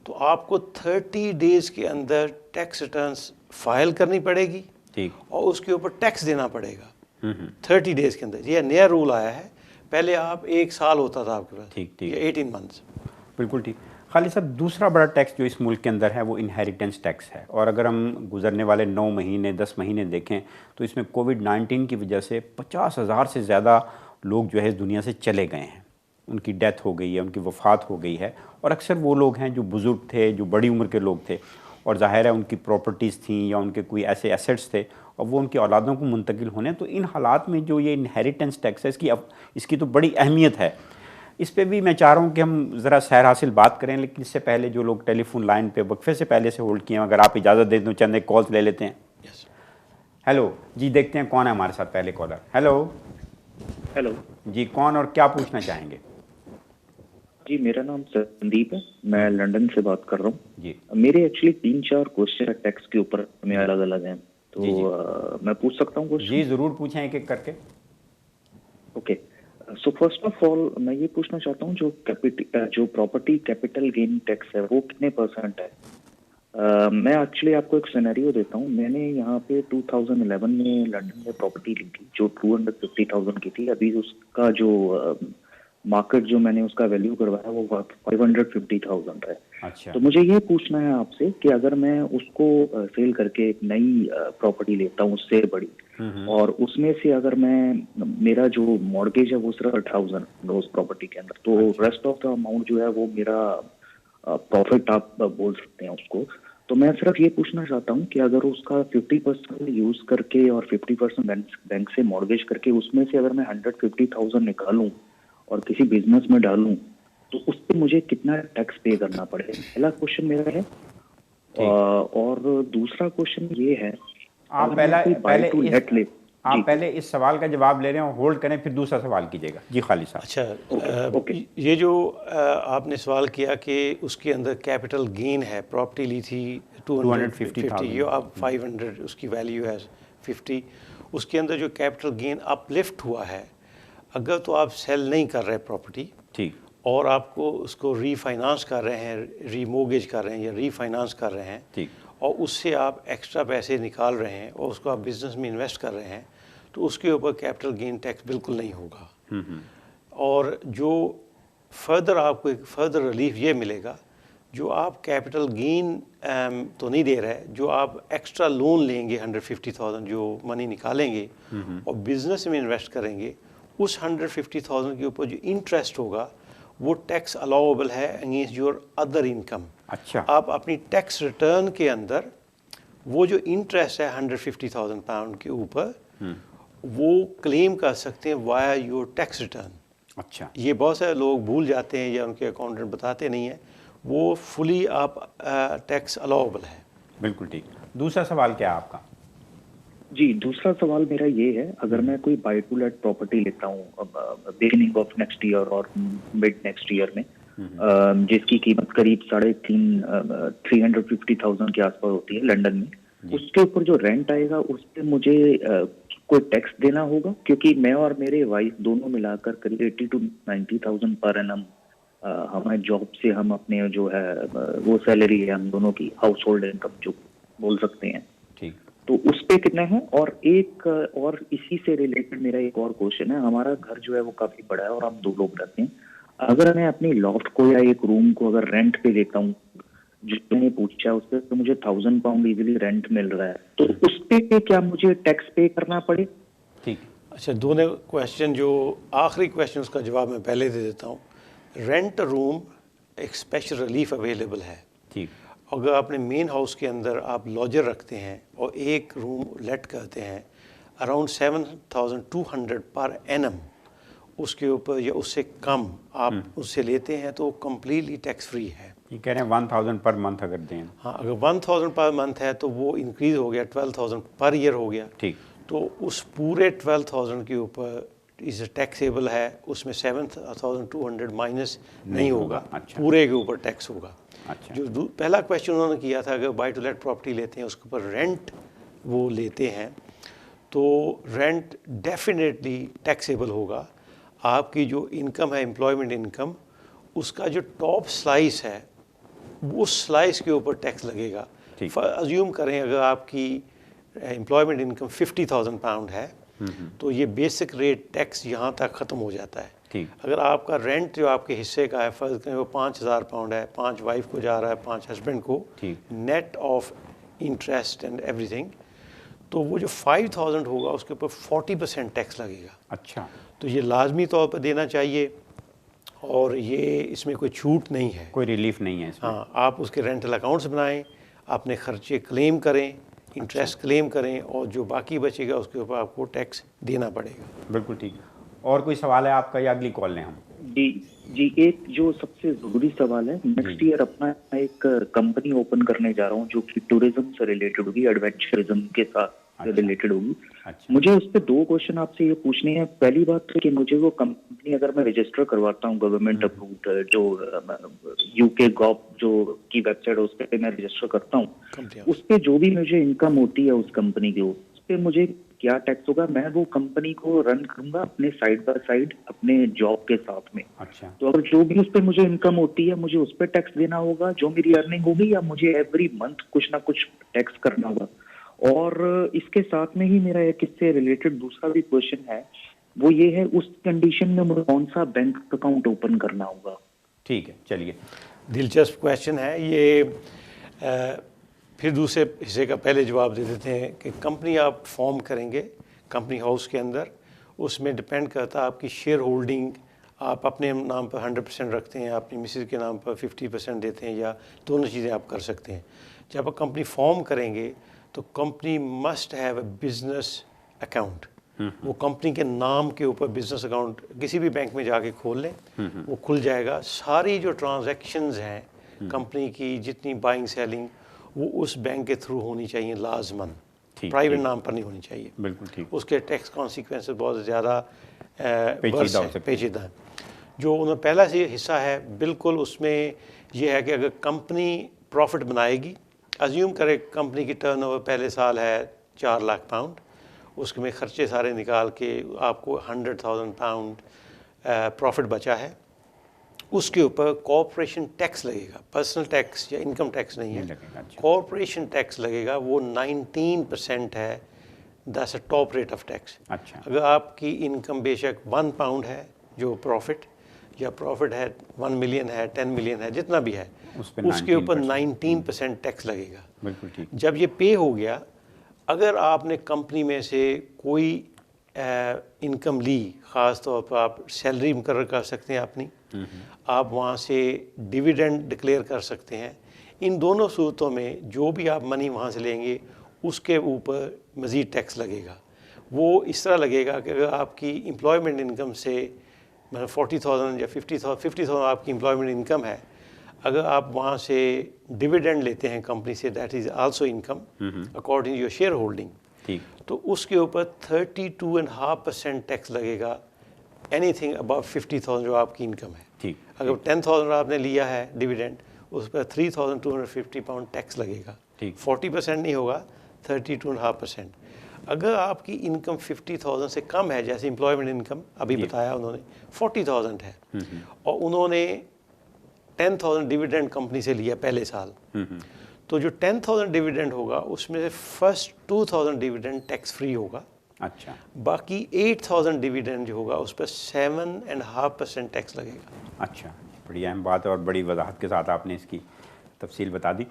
تو آپ کو 30 ڈیز کے اندر ٹیکس ریٹرنس فائل کرنی پڑے گی اور اس کے اوپر ٹیکس دینا پڑے گا 30 ڈیز کے اندر. یہ نیا رول آیا ہے, پہلے آپ 1 سال ہوتا تھا آپ کے پاس, یا 18 منتھس. بالکل ٹھیک. خالد صاحب, دوسرا بڑا ٹیکس جو اس ملک کے اندر ہے وہ انہیریٹنس ٹیکس ہے, اور اگر ہم گزرنے والے 9 مہینے 10 مہینے دیکھیں تو اس میں کووڈ-19 کی وجہ سے 50,000 سے زیادہ لوگ جو ہے اس دنیا سے چلے گئے ہیں, ان کی ڈیتھ ہو گئی ہے, ان کی وفات ہو گئی ہے, اور اکثر وہ لوگ ہیں جو بزرگ تھے, جو بڑی عمر کے لوگ تھے, اور ظاہر ہے ان کی پراپرٹیز تھیں یا ان کے کوئی ایسے ایسیٹس تھے اور وہ ان کی اولادوں کو منتقل ہونے. تو ان حالات میں جو یہ انہیریٹنس ٹیکس ہے اس کی تو بڑی اہمیت ہے. اس پہ بھی میں چاہ رہا ہوں کہ ہم ذرا سیر حاصل بات کریں, لیکن اس سے پہلے جو لوگ ٹیلی فون لائن پہ وقفے سے پہلے سے ہولڈ کیے ہیں, اگر آپ اجازت دیں تو چند ایک کالز لے لیتے ہیں. ہیلو جی, دیکھتے ہیں کون ہے ہمارے ساتھ پہلے کالر. ہیلو جی, کون اور کیا پوچھنا چاہیں گے؟ جی, میرا نام سندیپ ہے, میں لنڈن سے بات کر رہا ہوں. جی, میرے ایکچولی 4 کوشچن ٹیکس کے اوپر میں الگ الگ ہیں, تو میں پوچھ سکتا ہوں کوشچن؟ جی ضرور پوچھیں, ایک ایک کر کے. Okay, so first of all میں یہ پوچھنا چاہتا ہوں جو پراپرٹی کیپٹل گین ٹیکس ہے وہ کتنے % ہے؟ میں ایکچولی آپ کو ایک سینیریو دیتا ہوں. میں نے یہاں پہ 2011 میں لنڈن میں پراپرٹی لی تھی جو 250,000 کی تھی. ابھی اس کا جو مارکیٹ جو میں نے اس کا ویلیو کروایا وہ 550,000 ہے. تو مجھے یہ پوچھنا ہے آپ سے کہ اگر میں اس کو سیل کر کے ایک نئی پراپرٹی لیتا ہوں اس سے بڑی, اور اس میں سے اگر میں میرا جو مارگیج ہے وہ صرف 8,000 اس پراپرٹی کے اندر, تو ریسٹ آف دا اماؤنٹ جو ہے وہ میرا پروفٹ آپ بول سکتے ہیں اس کو. تو میں صرف یہ پوچھنا چاہتا ہوں کہ اگر اس کا 50% یوز کر کے اور 50% بینک سے مارگیج کر کے اس میں سے اگر میں 150,000 نکالوں اور کسی بزنس میں ڈالوں تو اس پہ مجھے کتنا ٹیکس پے کرنا پڑے؟ پہلا کوشچن میرا ہے. اور دوسرا کوشچن یہ ہے, آپ پہلے اس سوال کا جواب لے رہے ہیں, ہولڈ کریں پھر دوسرا سوال کیجیے گا. جی خالد صاحب. اچھا, یہ جو آپ نے سوال کیا کہ اس کے اندر کیپٹل گین ہے, پراپرٹی لی تھی 250,000, یہ اب 500 اس کی ویلیو ہے 50, اس کے اندر جو کیپٹل گین اپ لفٹ ہوا ہے, اگر تو آپ سیل نہیں کر رہے پراپرٹی ٹھیک, اور آپ کو اس کو ری فائنانس کر رہے ہیں, ری موگیج کر رہے ہیں یا ری فائنانس کر رہے ہیں ٹھیک, اور اس سے آپ ایکسٹرا پیسے نکال رہے ہیں اور اس کو آپ بزنس میں انویسٹ کر رہے ہیں, تو اس کے اوپر کیپٹل گین ٹیکس بالکل نہیں ہوگا. اور جو فردر آپ کو ایک فردر ریلیف یہ ملے گا, جو آپ کیپٹل گین تو نہیں دے رہے, جو آپ ایکسٹرا لون لیں گے 150,000 جو منی نکالیں گے اور بزنس میں انویسٹ کریں گے, اس 150,000 کے اوپر جو انٹرسٹ ہوگا وہ ٹیکس الاؤبل ہے اگینسٹ یور ادر انکم. اچھا, آپ اپنی ٹیکس ریٹرن کے اندر وہ جو انٹرسٹ ہے 150,000 پاؤنڈ کے اوپر وہ کلیم کر سکتے ہیں وایا یور ٹیکس ریٹرن. اچھا, یہ بہت سارے لوگ بھول جاتے ہیں یا ان کے اکاؤنٹنٹ بتاتے نہیں ہیں, وہ فلی آپ ٹیکس الاؤبل ہے. بالکل ٹھیک. دوسرا سوال کیا ہے آپ کا؟ جی, دوسرا سوال میرا یہ ہے, اگر میں کوئی بائی ٹو لیٹ پراپرٹی لیتا ہوں بگننگ آف نیکسٹ ایئر اور مڈ نیکسٹ ایئر میں, جس کی قیمت قریب 350,000 کے آس پاس ہوتی ہے لنڈن میں, اس کے اوپر جو رینٹ آئے گا اس پہ مجھے کوئی ٹیکس دینا ہوگا؟ کیونکہ میں اور میرے وائف دونوں ملا کر قریب 80,000 to 90,000 پر اینم ہمارے جاب سے ہم اپنے جو ہے وہ سیلری ہے ہم دونوں کی, ہاؤس ہولڈ انکم جو بول سکتے ہیں, ٹھیک, تو اس پہ کتنا ہے؟ اور ایک اور اسی سے ریلیٹڈ میرا ایک اور کوشچن ہے. ہمارا گھر جو ہے وہ کافی بڑا ہے اور ہم 2 لوگ رہتے ہیں. اگر میں اپنی لافٹ کو یا ایک روم کو اگر رینٹ پہ لیتا ہوں, جو میں نے پوچھا اس پہ تو مجھے 1,000 پاؤنڈ ایزیلی رینٹ مل رہا ہے, تو اس پہ کیا مجھے ٹیکس پے کرنا پڑے؟ ٹھیک. اچھا, دونوں کویشچن, جو آخری کویشچن اس کا جواب میں پہلے دے دیتا ہوں. رینٹ روم ایک اسپیشل ریلیف اویلیبل ہے. ٹھیک, اگر اپنے مین ہاؤس کے اندر آپ لاجر رکھتے ہیں اور ایک روم لیٹ کرتے ہیں اراؤنڈ 7,200 پر اینم, اس کے اوپر یا اس سے کم آپ اس سے لیتے ہیں تو کمپلیٹلی ٹیکس فری ہے. یہ کہہ رہے ہیں 1000 پر منتھ اگر دیں. ہاں اگر 1000 پر منتھ ہے تو وہ انکریز ہو گیا 12000 پر ایئر ہو گیا. ٹھیک. تو اس پورے 12000 کے اوپر اس ٹیکسیبل ہے, اس میں 7200 مائنس نہیں ہوگا. اچھا. پورے کے اوپر ٹیکس ہوگا. اچھا. جو پہلا کویشچن انہوں نے کیا تھا اگر بائی ٹو لیٹ پراپرٹی لیتے ہیں اس کے اوپر رینٹ وہ لیتے ہیں تو رینٹ ڈیفینیٹلی ٹیکسیبل ہوگا. آپ کی جو انکم ہے امپلائمنٹ انکم, اس کا جو ٹاپ سلائس ہے اس سلائس کے اوپر ٹیکس لگے گا. ازیوم کریں اگر آپ کی امپلائمنٹ انکم 50,000 پاؤنڈ ہے تو یہ بیسک ریٹ ٹیکس یہاں تک ختم ہو جاتا ہے. اگر آپ کا رینٹ جو آپ کے حصے کا ہے فرض کریں وہ 5000 پاؤنڈ ہے, 5 وائف کو جا رہا ہے 5 ہسبینڈ کو, net of interest and everything, تو وہ جو 5000 ہوگا اس کے اوپر 40% ٹیکس لگے گا. اچھا. تو یہ لازمی طور پر دینا چاہیے اور یہ اس میں کوئی چھوٹ نہیں ہے, کوئی ریلیف نہیں ہے اس میں. ہاں آپ اس کے رینٹل اکاؤنٹس بنائیں, اپنے خرچے کلیم کریں, انٹرسٹ کلیم کریں, اور جو باقی بچے گا اس کے اوپر آپ کو ٹیکس دینا پڑے گا. بالکل ٹھیک. اور کوئی سوال ہے آپ کا یا اگلی کال لیں ہم؟ جی ایک جو سب سے ضروری سوال ہے, نیکسٹ ایئر اپنا ایک کمپنی اوپن کرنے جا رہا ہوں جو کہ ٹورزم سے ریلیٹڈ ہوگی, ایڈونچرزم کے ساتھ ریلیٹڈ ہوگی. مجھے اس پہ 2 کوشچن آپ سے یہ پوچھنے ہیں. پہلی بات کہ مجھے وہ کمپنی اگر میں رجسٹر کرواتا ہوں گورنمنٹ اپروڈ جو یو کے گوپ جو کی ویب سائٹ ہے اس پہ میں رجسٹر کرتا ہوں, اس پہ جو بھی مجھے انکم ہوتی ہے اس کمپنی کی اس پہ مجھے کیا ٹیکس ہوگا؟ میں وہ کمپنی کو رن کروں گا اپنے سائڈ بائی سائڈ اپنے جاب کے ساتھ میں. اچھا. تو اگر جو بھی اس پہ مجھے انکم ہوتی ہے مجھے اس پہ ٹیکس دینا ہوگا جو میری ارننگ ہوگی, یا مجھے ایوری منتھ کچھ نہ کچھ ٹیکس کرنا ہوگا؟ اور اس کے ساتھ میں ہی میرا ایک اس سے ریلیٹڈ دوسرا بھی کوشچن ہے, وہ یہ ہے اس کنڈیشن میں مجھے کون سا بینک اکاؤنٹ اوپن کرنا ہوگا؟ ٹھیک ہے, چلیے. دلچسپ کویشچن ہے یہ. پھر دوسرے حصے کا پہلے جواب دے دیتے ہیں کہ کمپنی آپ فارم کریں گے کمپنی ہاؤس کے اندر, اس میں ڈپینڈ کرتا ہے آپ کی شیئر ہولڈنگ آپ اپنے نام پر 100% رکھتے ہیں, اپنی مسز کے نام پر 50% دیتے ہیں, یا دونوں چیزیں آپ کر سکتے ہیں. جب آپ کمپنی فارم کریں گے تو company must have a business account. وہ کمپنی کے نام کے اوپر بزنس اکاؤنٹ کسی بھی بینک میں جا کے کھول لیں, وہ کھل جائے گا. ساری جو ٹرانزیکشنز ہیں کمپنی کی جتنی بائنگ سیلنگ وہ اس بینک کے تھرو ہونی چاہیے لازماً, پرائیویٹ نام پر نہیں ہونی چاہیے. بالکل ٹھیک. اس کے ٹیکس کانسیکوینسز بہت زیادہ پیچیدہ ہیں. جو انہوں پہلا سے حصہ ہے بالکل اس میں یہ ہے کہ اگر کمپنی پروفٹ بنائے گی, ازیوم کرے کمپنی کی ٹرن اوور پہلے سال ہے 4 لاکھ پاؤنڈ, اس میں خرچے سارے نکال کے آپ کو 100,000 پاؤنڈ پروفٹ بچا ہے, اس کے اوپر کارپوریشن ٹیکس لگے گا. پرسنل ٹیکس یا انکم ٹیکس نہیں ہے, کارپوریشن ٹیکس لگے گا. وہ 19% ہے, that's a top rate of tax. اچھا. اگر آپ کی انکم بے شک 1 پاؤنڈ ہے جو پروفٹ, یا پروفٹ ہے 1 ملین ہے 10 ملین ہے جتنا بھی ہے, اس کے اوپر 19% ٹیکس لگے گا. بالکل ٹھیک. جب یہ پے ہو گیا, اگر آپ نے کمپنی میں سے کوئی انکم لی, خاص طور پر آپ سیلری مقرر کر سکتے ہیں اپنی, آپ وہاں سے ڈیویڈنڈ ڈکلیئر کر سکتے ہیں. ان دونوں صورتوں میں جو بھی آپ منی وہاں سے لیں گے اس کے اوپر مزید ٹیکس لگے گا. وہ اس طرح لگے گا کہ اگر آپ کی امپلائمنٹ انکم سے 40,000 یا 50,000 آپ کی امپلائمنٹ انکم ہے, اگر آپ وہاں سے ڈیویڈنڈ لیتے ہیں کمپنی سے, that is also income according your share holding, تو اس کے اوپر 32.5% ٹیکس لگے گا اینی تھنگ ابو 50,000 جو آپ کی انکم ہے. اگر 10,000 آپ نے لیا ہے ڈیویڈنڈ, اس پر 3,250 پاؤنڈ ٹیکس لگے گا. 40% نہیں ہوگا, 32.5%. اگر آپ کی انکم 50,000 سے کم ہے, جیسے امپلائمنٹ انکم ابھی بتایا انہوں نے 40,000 ہے, اور انہوں نے 10,000 ڈیویڈنڈ کمپنی سے لیا پہلے سال, تو جو 10,000 ڈیویڈنڈ ہوگا اس میں سے فرسٹ 2,000 ڈیویڈنڈ ٹیکس فری ہوگا. اچھا. باقی 8,000 ڈیویڈنڈ جو ہوگا اس پر 7.5% ٹیکس لگے گا. اچھا, بڑی اہم بات ہے اور بڑی وضاحت کے ساتھ آپ نے اس کی تفصیل بتا دی.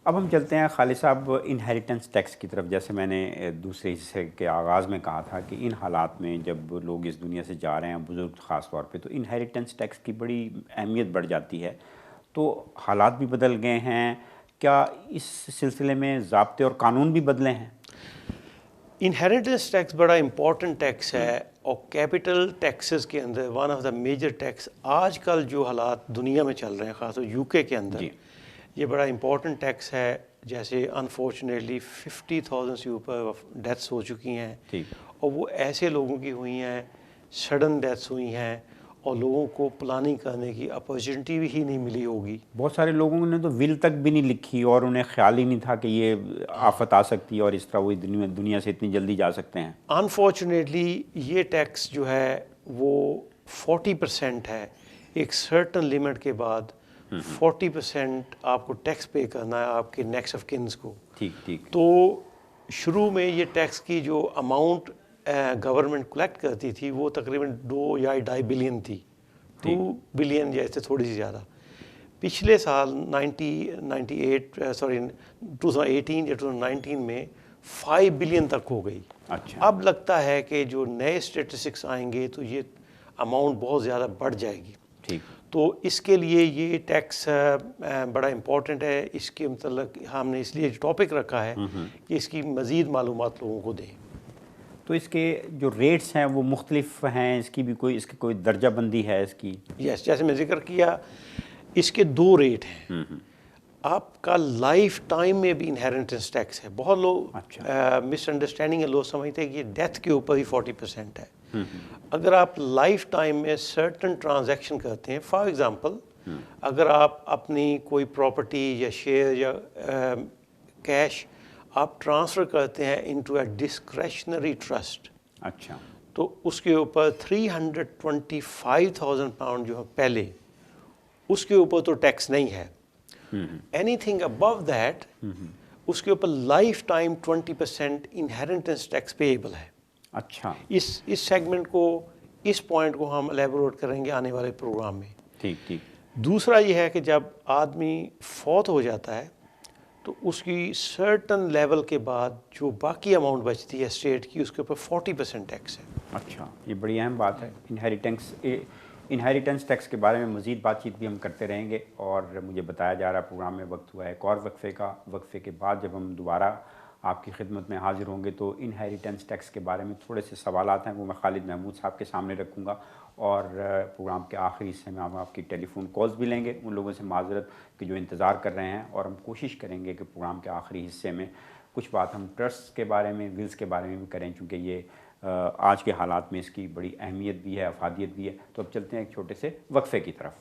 اب ہم چلتے ہیں خالد صاحب انہیریٹنس ٹیکس کی طرف. جیسے میں نے دوسرے حصے کے آغاز میں کہا تھا کہ ان حالات میں جب لوگ اس دنیا سے جا رہے ہیں, بزرگ خاص طور پہ, تو انہیریٹنس ٹیکس کی بڑی اہمیت بڑھ جاتی ہے. تو حالات بھی بدل گئے ہیں, کیا اس سلسلے میں ضابطے اور قانون بھی بدلے ہیں؟ انہیریٹنس ٹیکس بڑا امپورٹنٹ ٹیکس ہے اور کیپٹل ٹیکسز کے اندر one of the major tax آج کل جو حالات دنیا میں چل رہے ہیں خاص طور یو کے اندر یہ بڑا امپورٹنٹ ٹیکس ہے. جیسے انفارچونیٹلی 50,000 سے اوپر ڈیتھس ہو چکی ہیں اور وہ ایسے لوگوں کی ہوئی ہیں سڈن ڈیتھس ہوئی ہیں اور لوگوں کو پلاننگ کرنے کی اپرچونیٹی بھی ہی نہیں ملی ہوگی. بہت سارے لوگوں نے تو ول تک بھی نہیں لکھی اور انہیں خیال ہی نہیں تھا کہ یہ آفت آ سکتی ہے اور اس طرح وہ دنیا سے اتنی جلدی جا سکتے ہیں. انفارچونیٹلی یہ ٹیکس جو ہے وہ 40% ہے. ایک سرٹن لیمٹ کے بعد 40% آپ کو ٹیکس پے کرنا ہے آپ کے نیکسٹ آف کنس کو. ٹھیک. تو شروع میں یہ ٹیکس کی جو اماؤنٹ گورنمنٹ کلیکٹ کرتی تھی وہ تقریباً 2 یا 2.5 بلین تھی. 2 بلین جیسے تھوڑی سی زیادہ. پچھلے سال 2018 یا 2019 میں 5 بلین تک ہو گئی. اب لگتا ہے کہ جو نئے اسٹیٹسٹکس آئیں گے تو یہ اماؤنٹ بہت زیادہ بڑھ جائے گی. تو اس کے لیے یہ ٹیکس بڑا امپورٹنٹ ہے. اس کے متعلق ہم نے اس لیے ٹاپک رکھا ہے کہ اس کی مزید معلومات لوگوں کو دیں. تو اس کے جو ریٹس ہیں وہ مختلف ہیں, اس کی کوئی درجہ بندی ہے اس کی؟ یس, جیسے میں ذکر کیا اس کے 2 ریٹ ہیں. آپ کا لائف ٹائم میں بھی انہیریٹنس ٹیکس ہے. بہت لوگ مس انڈرسٹینڈنگ ہے, لوگ سمجھتے ہیں کہ یہ ڈیتھ کے اوپر ہی 40% ہے. اگر آپ لائف ٹائم میں سرٹن ٹرانزیکشن کرتے ہیں, فار ایگزامپل اگر آپ اپنی کوئی پراپرٹی یا شیئر یا کیش آپ ٹرانسفر کرتے ہیں انٹو اے ڈسکریشنری ٹرسٹ, تو اس کے اوپر 325,000 پاؤنڈ جو ہے پہلے اس کے اوپر تو ٹیکس نہیں ہے. اینی تھنگ ابو دیٹ اس کے اوپر lifetime 20% inheritance tax payable ہے. اس سیگمنٹ کو, اس پوائنٹ کو ہم الیبوریٹ کریں گے آنے والے پروگرام میں. دوسرا یہ ہے کہ جب آدمی فوت ہو جاتا ہے تو اس کی سرٹن لیول کے بعد جو باقی اماؤنٹ بچتی ہے اسٹیٹ کی اس کے اوپر 40% ٹیکس ہے. یہ بڑی اہم بات ہے. انہیریٹنس ٹیکس کے بارے میں مزید بات چیت بھی ہم کرتے رہیں گے. اور مجھے بتایا جا رہا پروگرام میں وقت ہوا ہے ایک اور وقفے کا. وقفے کے بعد جب ہم دوبارہ آپ کی خدمت میں حاضر ہوں گے تو انہیریٹنس ٹیکس کے بارے میں تھوڑے سے سوالات ہیں وہ میں خالد محمود صاحب کے سامنے رکھوں گا. اور پروگرام کے آخری حصے میں ہم آپ کی ٹیلی فون کالز بھی لیں گے. ان لوگوں سے معذرت کہ جو انتظار کر رہے ہیں, اور ہم کوشش کریں گے کہ پروگرام کے آخری حصے میں کچھ بات ہم ٹرسٹ کے بارے میں, ولز کے بارے میں بھی کریں, چونکہ یہ آج کے حالات میں اس کی بڑی اہمیت بھی ہے, افادیت بھی ہے. تو اب چلتے ہیں ایک چھوٹے سے وقفے کی طرف.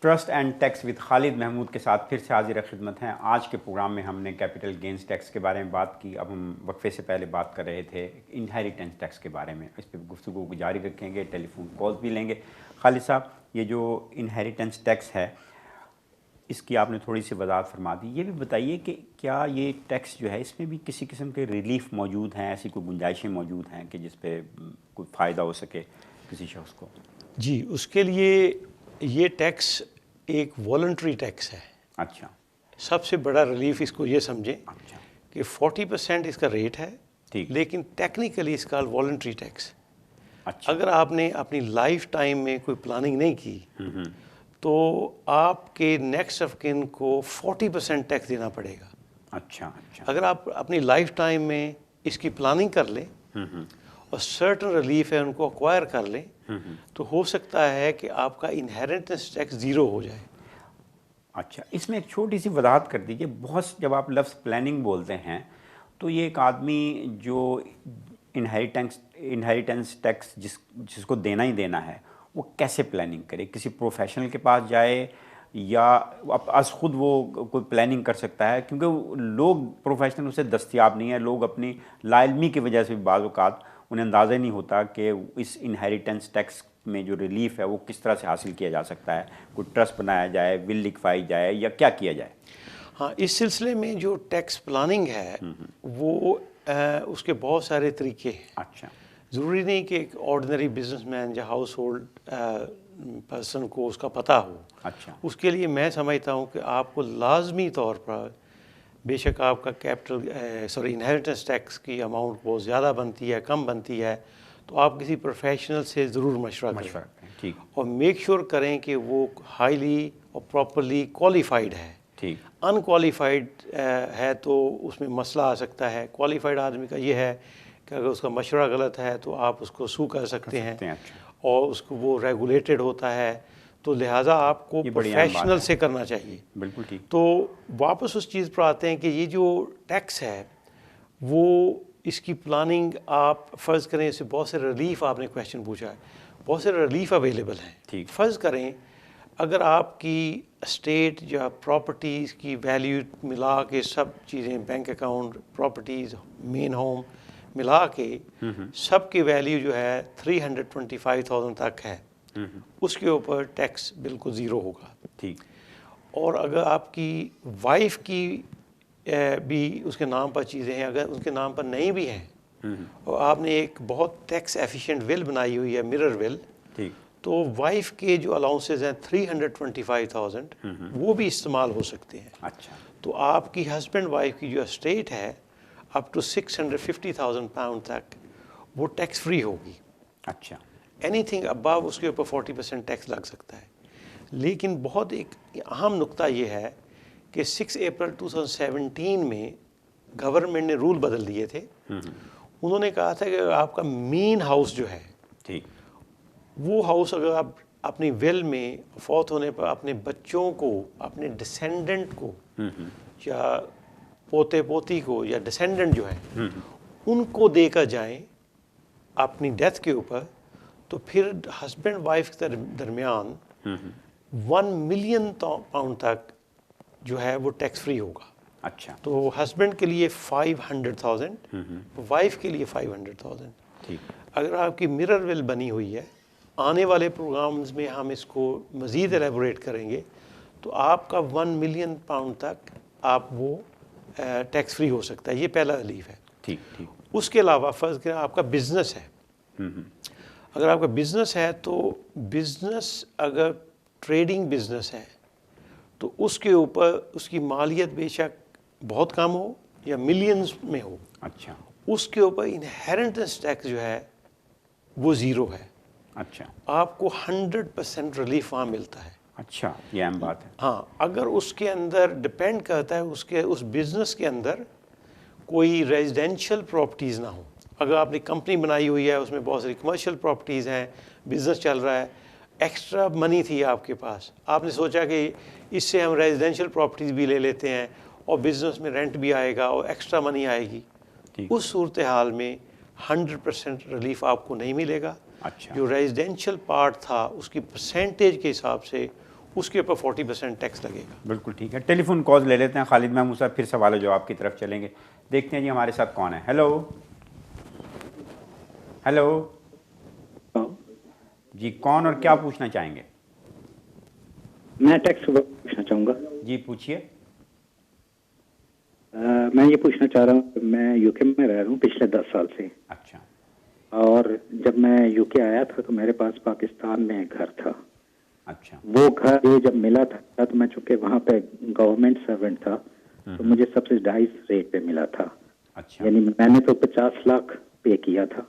Trust and tax with Khalid Mahmood کے ساتھ پھر سے حاضر خدمت ہیں. آج کے پروگرام میں ہم نے کیپٹل گینز ٹیکس کے بارے میں بات کی. اب ہم وقفے سے پہلے بات کر رہے تھے انہیریٹنس ٹیکس کے بارے میں. اس پہ گفتگو کو جاری رکھیں گے, ٹیلی فون کالز بھی لیں گے. خالد صاحب, یہ جو انہیریٹنس ٹیکس ہے اس کی آپ نے تھوڑی سی وضاحت فرما دی. یہ بھی بتائیے کہ کیا یہ ٹیکس جو ہے اس میں بھی کسی قسم کے ریلیف موجود ہیں, ایسی کوئی گنجائشیں موجود ہیں کہ جس پہ کوئی فائدہ ہو سکے کسی شخص کو؟ جی, اس کے لیے یہ ٹیکس ایک والنٹری ٹیکس ہے. سب سے بڑا ریلیف اس کو یہ سمجھیں کہ 40% اس کا ریٹ ہے, لیکن ٹیکنیکلی اس کا والنٹری ٹیکس. اگر آپ نے اپنی لائف ٹائم میں کوئی پلاننگ نہیں کی تو آپ کے نیکسٹ آف کن کو 40% ٹیکس دینا پڑے گا. اگر آپ اپنی لائف ٹائم میں اس کی پلاننگ کر لیں اور سرٹن ریلیف ہے ان کو ایکوائر کر لیں تو ہو سکتا ہے کہ آپ کا انہیریٹنس ٹیکس 0 ہو جائے. اس میں ایک چھوٹی سی وضاحت کر دیجیے. جب آپ لفظ پلاننگ بولتے ہیں تو یہ ایک آدمی جو انہیریٹنس ٹیکس جس کو دینا ہی دینا ہے وہ کیسے پلاننگ کرے؟ کسی پروفیشنل کے پاس جائے یا از خود وہ کوئی پلاننگ کر سکتا ہے؟ کیونکہ لوگ پروفیشنل اسے دستیاب نہیں ہیں. لوگ اپنی لا علمی کی وجہ سے بھی بعض اوقات انہیں اندازہ نہیں ہوتا کہ اس انہیریٹنس ٹیکس میں جو ریلیف ہے وہ کس طرح سے حاصل کیا جا سکتا ہے. کوئی ٹرسٹ بنایا جائے, ول لکھوائی جائے, یا کیا کیا جائے؟ ہاں, اس سلسلے میں جو ٹیکس پلاننگ ہے وہ اس کے بہت سارے طریقے ہیں. ضروری نہیں کہ ایک آرڈنری بزنس مین یا ہاؤس ہولڈ پرسن کو اس کا پتہ ہو. اس کے لیے میں سمجھتا ہوں کہ آپ کو لازمی طور پر, بے شک آپ کا انہیریٹنس ٹیکس کی اماؤنٹ بہت زیادہ بنتی ہے, کم بنتی ہے, تو آپ کسی پروفیشنل سے ضرور مشورہ کریں اور میک شور کریں کہ وہ ہائیلی اور پراپرلی کوالیفائڈ ہے. ٹھیک انکوالیفائڈ ہے تو اس میں مسئلہ آ سکتا ہے. کوالیفائڈ آدمی کا یہ ہے کہ اگر اس کا مشورہ غلط ہے تو آپ اس کو سو کر سکتے ہیں, اور اس کو وہ ریگولیٹڈ ہوتا ہے, تو لہٰذا آپ کو پروفیشنل سے کرنا چاہیے. بالکل ٹھیک. تو واپس اس چیز پر آتے ہیں کہ یہ جو ٹیکس ہے وہ اس کی پلاننگ آپ فرض کریں, اس سے بہت سے ریلیف, آپ نے کویشچن پوچھا ہے, بہت سے ریلیف اویلیبل ہیں. ٹھیک. فرض کریں اگر آپ کی اسٹیٹ یا پراپرٹیز کی ویلیو ملا کے سب چیزیں, بینک اکاؤنٹ, پراپرٹیز, مین ہوم ملا کے سب کی ویلیو جو ہے 325,000 تک ہے, اس کے اوپر ٹیکس بالکل زیرو ہوگا. ٹھیک. اور اگر آپ کی وائف کی بھی اس کے نام پر چیزیں ہیں, اگر اس کے نام پر نہیں بھی ہیں, اور آپ نے ایک بہت ٹیکس ایفیشینٹ ول بنائی ہوئی ہے, مرر ول, تو وائف کے جو الاؤنسز ہیں 325,000 وہ بھی استعمال ہو سکتے ہیں. اچھا. تو آپ کی ہسبینڈ وائف کی جو اسٹیٹ ہے اپ ٹو 650,000 پاؤنڈ تک وہ ٹیکس فری ہوگی. اچھا. اینی تھنگ ابو اس کے اوپر 40% ٹیکس لگ سکتا ہے. لیکن بہت ایک اہم نقطہ یہ ہے کہ 6 اپریل 2017 میں گورنمنٹ نے رول بدل دیے تھے. انہوں نے کہا تھا کہ آپ کا مین ہاؤس جو ہے, ٹھیک, وہ ہاؤس اگر آپ اپنی ول میں فوت ہونے پر اپنے بچوں کو, اپنے ڈسینڈنٹ کو, یا پوتے پوتی کو, یا ڈسینڈنٹ جو ہیں ان کو دے کر جائیں اپنی ڈیتھ کے اوپر, تو پھر ہسبینڈ وائف کے درمیان 1 ملین پاؤنڈ تک جو ہے وہ ٹیکس فری ہوگا. اچھا. تو ہسبینڈ کے لیے 500,000, وائف کے لیے 500,000. ٹھیک. اگر آپ کی مرر ول بنی ہوئی ہے, آنے والے پروگرامز میں ہم اس کو مزید ایلیبوریٹ کریں گے, تو آپ کا 1 ملین پاؤنڈ تک آپ وہ ٹیکس فری ہو سکتا ہے. یہ پہلا ریلیف ہے. ٹھیک. ٹھیک. اس کے علاوہ فرض کریں آپ کا بزنس ہے, اگر آپ کا بزنس ہے تو بزنس اگر ٹریڈنگ بزنس ہے تو اس کے اوپر اس کی مالیت بے شک بہت کم ہو یا ملینز میں ہو, اچھا, اس کے اوپر انہیرنٹنس ٹیکس جو ہے وہ زیرو ہے. اچھا. آپ کو 100% ریلیف وہاں ملتا ہے. اچھا, یہ اہم بات ہے. ہاں, اگر اس کے اندر ڈپینڈ کرتا ہے اس بزنس کے اندر کوئی ریزیڈینشیل پراپرٹیز نہ ہوں. اگر آپ نے کمپنی بنائی ہوئی ہے, اس میں بہت ساری کمرشل پراپرٹیز ہیں, بزنس چل رہا ہے, ایکسٹرا منی تھی آپ کے پاس, آپ نے سوچا کہ اس سے ہم ریزیڈینشیل پراپرٹیز بھی لے لیتے ہیں اور بزنس میں رینٹ بھی آئے گا اور ایکسٹرا منی آئے گی, اس صورتحال میں 100% ریلیف آپ کو نہیں ملے گا. اچھا. جو ریزیڈینشیل پارٹ تھا اس کی پرسنٹیج کے حساب سے اس کے اوپر 40% ٹیکس لگے گا. بالکل ٹھیک ہے. ٹیلی فون کالز لے لیتے ہیں. خالد محمود صاحب پھر سوال و جواب کی طرف چلیں گے. دیکھتے ہیں جی ہمارے ساتھ کون ہے. ہیلو. ہیلو جی, کون اور کیا پوچھنا چاہیں گے؟ میں ٹیکس پوچھنا چاہوں گا. جی پوچھیے. میں یہ پوچھنا چاہ رہا ہوں کہ میں یو کے میں رہ رہا ہوں پچھلے 10 سال سے. اچھا. اور جب میں یو کے آیا تھا تو میرے پاس پاکستان میں گھر تھا. اچھا. وہ گھر یہ جب ملا تھا تو میں چونکہ وہاں پہ گورنمنٹ سرونٹ تھا تو مجھے سبسڈائز ریٹ پہ ملا تھا. اچھا. یعنی میں نے تو 50 لاکھ پے کیا تھا,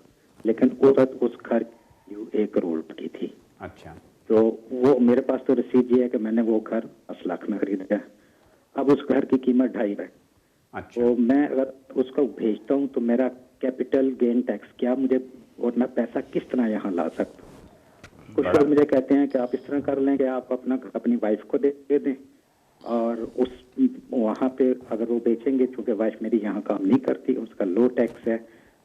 لیکن اس وقت اس گھر کی 1 کروڑ کی تھی. اچھا. تو وہ میرے پاس تو رسید یہ ہے کہ میں نے وہ گھر 10 لاکھ میں خریدا. اب اس گھر کی قیمت 2.5 ہے. اچھا. تو میں اگر اس کو بھیجتا ہوں تو میرا کیپٹل گین ٹیکس کیا مجھے, اور میں پیسہ کس طرح یہاں لا سکتا ہوں؟ کچھ لوگ مجھے کہتے ہیں کہ آپ اس طرح کر لیں کہ آپ اپنی وائف کو دے دیں, اور اس وہاں پہ اگر وہ بیچیں گے, چونکہ وائف میری یہاں کام نہیں کرتی, اس کا لو ٹیکس ہے,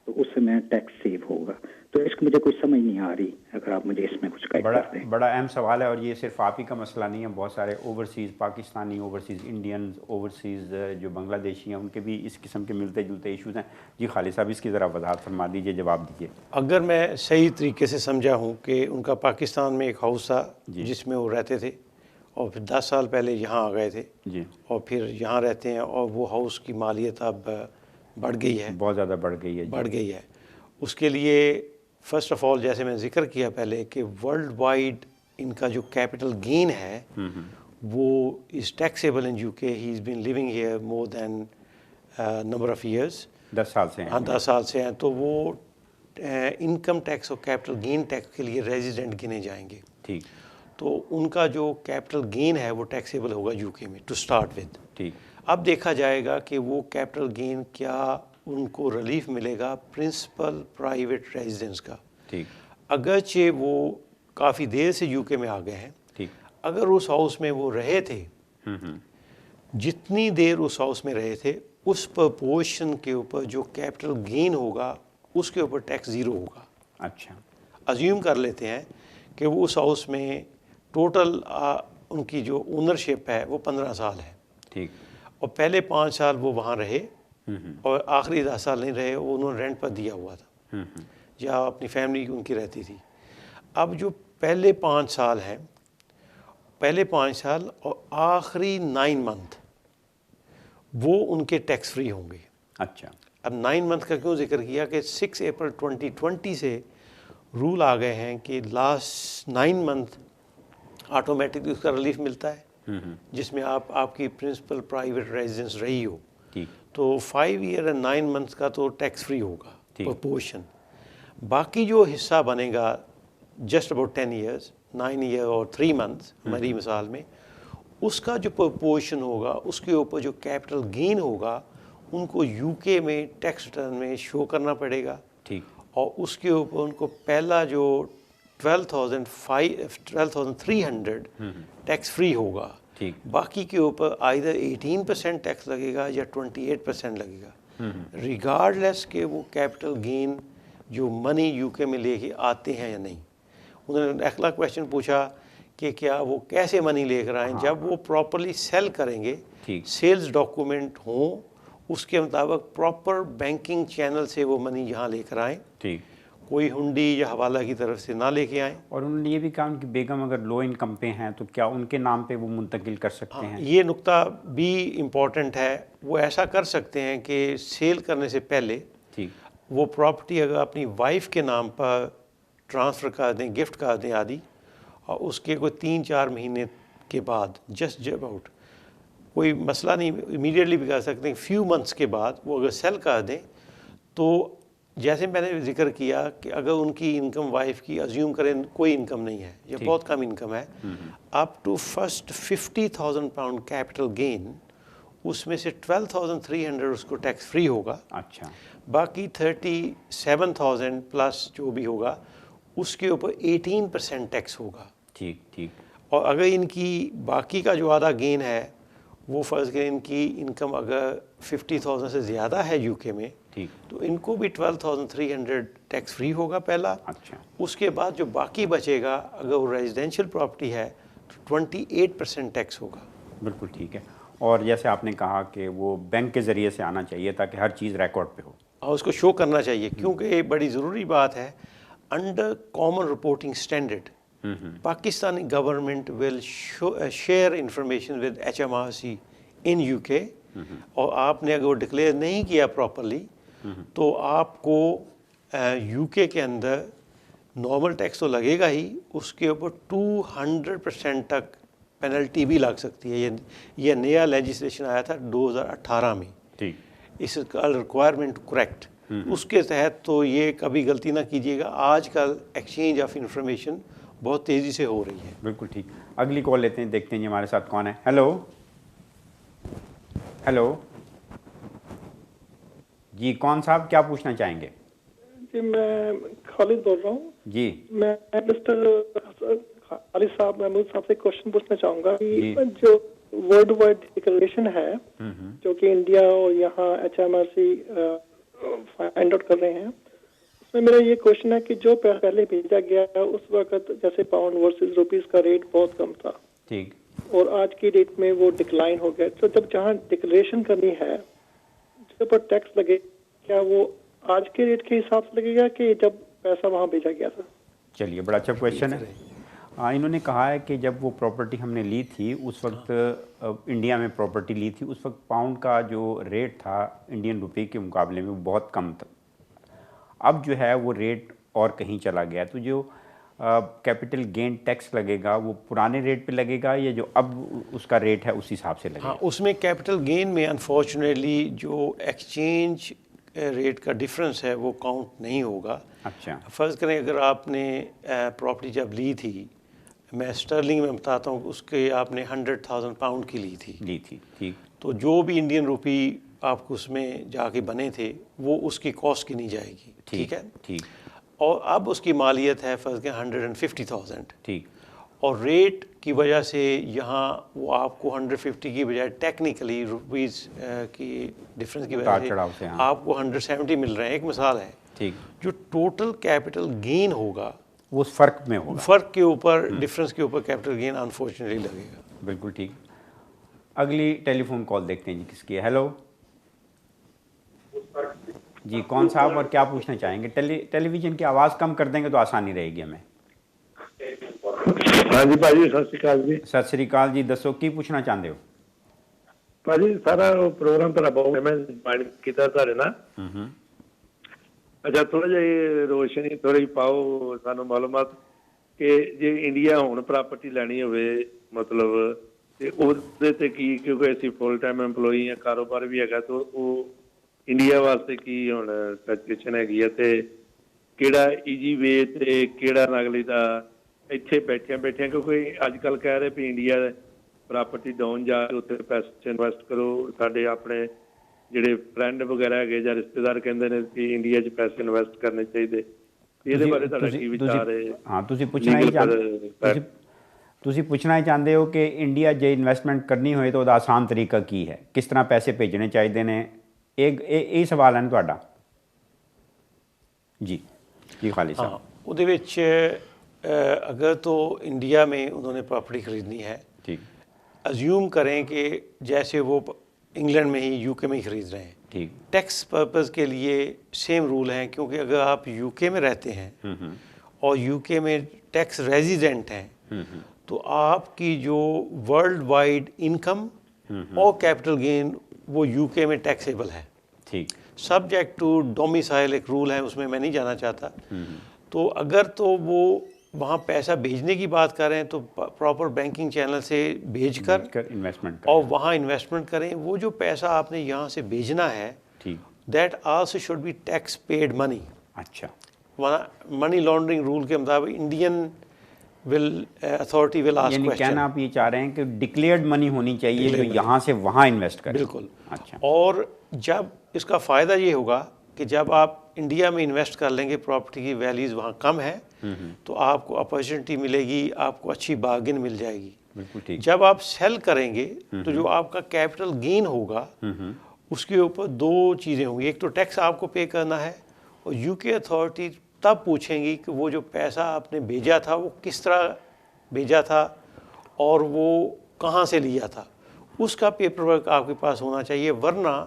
تو اس سے میں ٹیکس سیو ہوگا. تو اس کو مجھے کوئی سمجھ نہیں آ رہی, اگر آپ مجھے اس میں کچھ گائیڈ کر دیں. بڑا اہم سوال ہے, اور یہ صرف آپ ہی کا مسئلہ نہیں ہے, بہت سارے overseas Pakistani, overseas Indians, overseas جو بنگلہ دیشی ہیں, ان کے بھی اس قسم کے ملتے جلتے ایشوز ہیں. جی خالد صاحب اس کی ذرا وضاحت فرما دیجیے, جواب دیجیے. اگر میں صحیح طریقے سے سمجھا ہوں کہ ان کا پاکستان میں ایک ہاؤس تھا جس میں وہ رہتے تھے, اور پھر 10 سال پہلے یہاں آ گئے تھے, جی, اور پھر یہاں رہتے ہیں, اور وہ ہاؤس کی مالیت اب بڑھ گئی ہے, بہت زیادہ بڑھ گئی ہے. بڑھ گئی ہے. اس کے لیے فرسٹ آف آل جیسے میں ذکر کیا پہلے کہ ورلڈ وائڈ ان کا جو کیپٹل گین ہے وہ از taxable in U K. He is been living here more than number of years, 10 سال سے ہیں. ہاں 10 سال سے ہیں, تو وہ انکم ٹیکس اور کیپٹل گین ٹیکس کے لیے ریزیڈنٹ گنے جائیں گے. ٹھیک. تو ان کا جو کیپٹل گین ہے وہ ٹیکسیبل ہوگا یو کے میں ٹو اسٹارٹ ود. ٹھیک. اب دیکھا جائے گا کہ وہ کیپٹل گین کیا ان کو ریلیف ملے گا پرنسپل پرائیویٹ ریزیڈنس کا. ٹھیک. اگرچہ وہ کافی دیر سے یو کے میں آ گئے ہیں, ٹھیک. اگر اس ہاؤس میں وہ رہے تھے, جتنی دیر اس ہاؤس میں رہے تھے اس پرپورشن کے اوپر جو کیپٹل گین ہوگا اس کے اوپر ٹیکس زیرو ہوگا. اچھا. ازیوم کر لیتے ہیں کہ وہ اس ہاؤس میں ٹوٹل ان کی جو اونرشپ ہے وہ 15 سال ہے. ٹھیک. اور پہلے 5 سال وہ وہاں رہے اور آخری 10 سال نہیں رہے, وہ انہوں نے رینٹ پر دیا ہوا تھا یا اپنی فیملی ان کی رہتی تھی. اب جو پہلے 5 سال ہیں, پہلے 5 سال اور آخری 9 منتھ وہ ان کے ٹیکس فری ہوں گے. اچھا. اب 9 منتھ کا کیوں ذکر کیا کہ 6 اپریل 2020 سے رول آ گئے ہیں کہ لاسٹ 9 منتھ آٹومیٹکلی اس کا ریلیف ملتا ہے, جس میں آپ کی پرنسپل پرائیویٹ ریزیڈنس رہی ہو. تو 5 ایئر اینڈ 9 منتھس کا تو ٹیکس فری ہوگا پرپورشن. باقی جو حصہ بنے گا جسٹ اباؤٹ 10 ایئرس, 9 ایئر اور 3 منتھس ہماری مثال میں, اس کا جو پرپورشن ہوگا اس کے اوپر جو کیپٹل گین ہوگا ان کو یو کے میں ٹیکس ریٹرن میں شو کرنا پڑے گا. ٹھیک. اور اس کے اوپر ان کو پہلا جو 12,300 ٹیکس فری ہوگا. ٹھیک. باقی کے اوپر آئیدر 18% ٹیکس لگے گا یا 28% لگے گا, ریگارڈ لیس کہ وہ کیپٹل گین جو منی یو کے میں لے کے آتے ہیں یا نہیں. انہوں نے اگلا کویشچن پوچھا کہ کیا وہ کیسے منی لے کر آئیں. جب وہ پراپرلی سیل کریں گے, سیلز ڈاکومنٹ ہوں, اس کے مطابق پراپر بینکنگ چینل سے وہ منی یہاں لے کر آئیں. ٹھیک. کوئی ہنڈی یا حوالہ کی طرف سے نہ لے کے آئیں. اور انہوں نے یہ بھی کہا کہ بیگم اگر لو انکم پہ ہیں تو کیا ان کے نام پہ وہ منتقل کر سکتے ہیں؟ یہ نقطہ بھی امپورٹنٹ ہے. وہ ایسا کر سکتے ہیں کہ سیل کرنے سے پہلے وہ پراپرٹی اگر اپنی وائف کے نام پر ٹرانسفر کر دیں, گفٹ کر دیں آدھی, اور اس کے کوئی 3-4 مہینے کے بعد جسٹ اباؤٹ کوئی مسئلہ نہیں, امیڈیٹلی بھی کر سکتے ہیں, فیو منتھس کے بعد وہ اگر سیل کر دیں تو جیسے میں نے ذکر کیا کہ اگر ان کی انکم وائف کی ازیوم کریں کوئی انکم نہیں ہے یا بہت کم انکم ہے, up to first 50,000 pound capital gain, اس میں سے 12,300 اس کو ٹیکس فری ہوگا. اچھا. باقی 37,000 پلس جو بھی ہوگا اس کے اوپر 18% ٹیکس ہوگا. ٹھیک. ٹھیک. اور اگر ان کی باقی کا جو آدھا گین ہے وہ فرض کریں ان کی انکم اگر 50,000 سے زیادہ ہے یو کے میں, تو ان کو بھی 12,300 ٹیکس فری ہوگا پہلا. اچھا. اس کے بعد جو باقی بچے گا اگر وہ ریزیڈینشیل پراپرٹی ہے تو 28% ٹیکس ہوگا. بالکل ٹھیک ہے. اور جیسے آپ نے کہا کہ وہ بینک کے ذریعے سے آنا چاہیے تاکہ ہر چیز ریکارڈ پہ ہو, اور اس کو شو کرنا چاہیے, کیونکہ یہ بڑی ضروری بات ہے. Under common reporting standard Pakistani government will share information with HMRC in U کے, اور آپ نے اگر وہ ڈکلیئر نہیں کیا پراپرلی تو آپ کو یو کے اندر نارمل ٹیکس تو لگے گا ہی, اس کے اوپر 200% تک پینلٹی بھی لگ سکتی ہے. یہ نیا لیجسلیشن آیا تھا 2018 میں, اس کا ریکوائرمنٹ کریکٹ, اس کے تحت تو یہ کبھی غلطی نہ کیجیے گا. آج کل ایکسچینج آف انفارمیشن بہت تیزی سے ہو رہی ہے. بالکل ٹھیک. اگلی کال لیتے ہیں, دیکھتے ہیں جی ہمارے ساتھ کون ہے. ہیلو. ہیلو جی, کون صاحب کیا پوچھنا چاہیں گے؟ جی میں خالد بول رہا ہوں. جی. میں مسٹر خالد صاحب محمود صاحب سے کوشچن پوچھنا چاہوں گا کہ جو ورلڈ وائڈ ڈکلریشن ہے جو کہ انڈیا اور یہاں HMRC فائنڈ آؤٹ کر رہے ہیں, اس میں میرا یہ کوشچن ہے کہ جو پہلے بھیجا گیا ہے اس وقت جیسے پاؤنڈ ورسز روپیز کا ریٹ بہت کم تھا, ٹھیک, اور آج کی ڈیٹ میں وہ ڈکلائن ہو گیا. تو جب جہاں ڈکلریشن کرنی ہے جس پر ٹیکس لگے, کیا وہ آج کے ریٹ کے حساب سے لگے گا کہ جب پیسہ وہاں بھیجا گیا تھا؟ چلیے, بڑا اچھا کویشچن ہے. انہوں نے کہا ہے کہ جب وہ پراپرٹی ہم نے لی تھی اس وقت انڈیا میں پراپرٹی لی تھی, اس وقت پاؤنڈ کا جو ریٹ تھا انڈین روپے کے مقابلے میں وہ بہت کم تھا. اب جو ہے وہ ریٹ اور کہیں چلا گیا, تو جو کیپٹل گین ٹیکس لگے گا وہ پرانے ریٹ پہ لگے گا یا جو اب اس کا ریٹ ہے اس حساب سے لگے گا؟ ہاں, اس میں کیپٹل گین میں انفارچونیٹلی جو ایکسچینج ریٹ کا ڈفرنس ہے وہ کاؤنٹ نہیں ہوگا. اچھا. فرض کریں اگر آپ نے پراپرٹی جب لی تھی میں اسٹرلنگ میں بتاتا ہوں، اس کے آپ نے 100,000 پاؤنڈ کی لی تھی، ٹھیک. تو جو بھی انڈین روپی آپ کو اس میں جا کے بنے تھے وہ اس کی کاسٹ کی نہیں جائے گی. ٹھیک ہے. اور اب اس کی مالیت ہے فرض کے 150,000. ٹھیک. اور ریٹ کی وجہ سے یہاں وہ آپ کو 150 کی بجائے ٹیکنیکلی روپیز کی ڈفرینس کی وجہ سے آپ کو 170 مل رہے ہیں. ایک مثال ہے. ٹھیک. جو ٹوٹل کیپٹل گین ہوگا وہ اس فرق میں ہوگا، فرق کے اوپر، ڈفرینس کے اوپر کیپٹل گین انفارچونیٹلی لگے گا. بالکل ٹھیک. اگلی ٹیلی فون کال دیکھتے ہیں جی کس کی ہے. ہیلو جی، کون صاحب اور کیا پوچھنا چاہیں گے؟ ٹیلی ویژن کی آواز کم کر دیں گے تو آسانی رہے گی ہمیں. ہاں جی بھائی، ست شری اکال جی. ست شری اکال جی، دسو کی پوچھنا چاہتے ہو؟ بھائی سارا پروگرام تھوڑا بہت میں جوائن کیتا تھوڑے نال. اچھا تھوڑا جہا روشنی تھوڑی پاؤ سانو معلومات کہ جی انڈیا ہن پراپرٹی لینی ہوئے مطلب تے اودے تے کی، کیونکہ اسی فل ٹائم امپلائی ہیں، کاروبار بھی ہے تو وہ انڈیا واسطے کی ہن سچویشن ہے تے کیڑا ایزی وے تے کیڑا اگلی دا ਇੱਥੇ ਬੈਠਿਆਂ ਕਿਉਂਕਿ ਅੱਜ ਕੱਲ ਕਹਿ ਰਹੇ ਵੀ ਇੰਡੀਆ ਪ੍ਰਾਪਰਟੀ ਡਾਊਨ ਜਾ ਕੇ ਉੱਥੇ ਪੈਸੇ ਇਨਵੈਸਟ ਕਰੋ. ਸਾਡੇ ਆਪਣੇ ਜਿਹੜੇ ਫਰੈਂਡ ਵਗੈਰਾ ਹੈਗੇ ਜਾਂ ਰਿਸ਼ਤੇਦਾਰ ਕਹਿੰਦੇ ਨੇ ਕਿ ਇੰਡੀਆ 'ਚ ਪੈਸੇ ਇਨਵੈਸਟ ਕਰਨੇ ਚਾਹੀਦੇ. ਇਹਦੇ ਬਾਰੇ ਤੁਹਾਡਾ ਕੀ ਵਿਚਾਰ ਹੈ? ਹਾਂ, ਤੁਸੀਂ ਪੁੱਛਣਾ ਹੀ ਚਾਹੁੰਦੇ ਹੋ ਕਿ ਇੰਡੀਆ ਜੇ ਇਨਵੈਸਟਮੈਂਟ ਕਰਨੀ ਹੋਏ ਤਾਂ ਉਹਦਾ ਆਸਾਨ ਤਰੀਕਾ ਕੀ ਹੈ, ਕਿਸ ਤਰ੍ਹਾਂ ਪੈਸੇ ਭੇਜਣੇ ਚਾਹੀਦੇ ਨੇ, ਇਹ ਸਵਾਲ ਹੈ ਨਾ ਤੁਹਾਡਾ? جی خالد صاحب. ਉਹਦੇ ਵਿੱਚ اگر تو انڈیا میں انہوں نے پراپرٹی خریدنی ہے، ٹھیک، ازیوم کریں کہ جیسے وہ انگلینڈ میں ہی یو کے میں ہی خرید رہے ہیں، ٹھیک، ٹیکس پرپز کے لیے سیم رول ہیں. کیونکہ اگر آپ یو کے میں رہتے ہیں اور یو کے میں ٹیکس ریزیڈنٹ ہیں تو آپ کی جو ورلڈ وائڈ انکم اور کیپٹل گین وہ یو کے میں ٹیکسیبل ہے. ٹھیک، سبجیکٹ ٹو ڈومیسائل ایک رول ہے، اس میں نہیں جانا چاہتا. تو اگر تو وہ وہاں پیسہ بھیجنے کی بات کریں تو پراپر بینکنگ چینل سے بھیج کر انویسٹمنٹ اور وہاں انویسٹمنٹ کریں. وہ جو پیسہ آپ نے یہاں سے بھیجنا ہے that also should be tax paid money. اچھا، منی لانڈرنگ رول کے مطابق انڈین اتھارٹی ول آسک یعنی کوسچن. کہنا آپ یہ چاہ رہے ہیں کہ ڈکلیئرڈ منی ہونی چاہیے جو یہاں سے وہاں انویسٹ کریں. بالکل. اچھا، اور جب اس کا فائدہ یہ ہوگا کہ جب آپ انڈیا میں انویسٹ کر لیں گے، پراپرٹی کی ویلیوز وہاں کم ہے تو آپ کو اپرچونٹی ملے گی، آپ کو اچھی بارگن مل جائے گی. بالکل ٹھیک. جب آپ سیل کریں گے تو جو آپ کا کیپٹل گین ہوگا اس کے اوپر دو چیزیں ہوں گی. ایک تو ٹیکس آپ کو پے کرنا ہے، اور یو کے اتھارٹی تب پوچھیں گی کہ وہ جو پیسہ آپ نے بھیجا تھا وہ کس طرح بھیجا تھا اور وہ کہاں سے لیا تھا. اس کا پیپر ورک آپ کے پاس ہونا چاہیے، ورنہ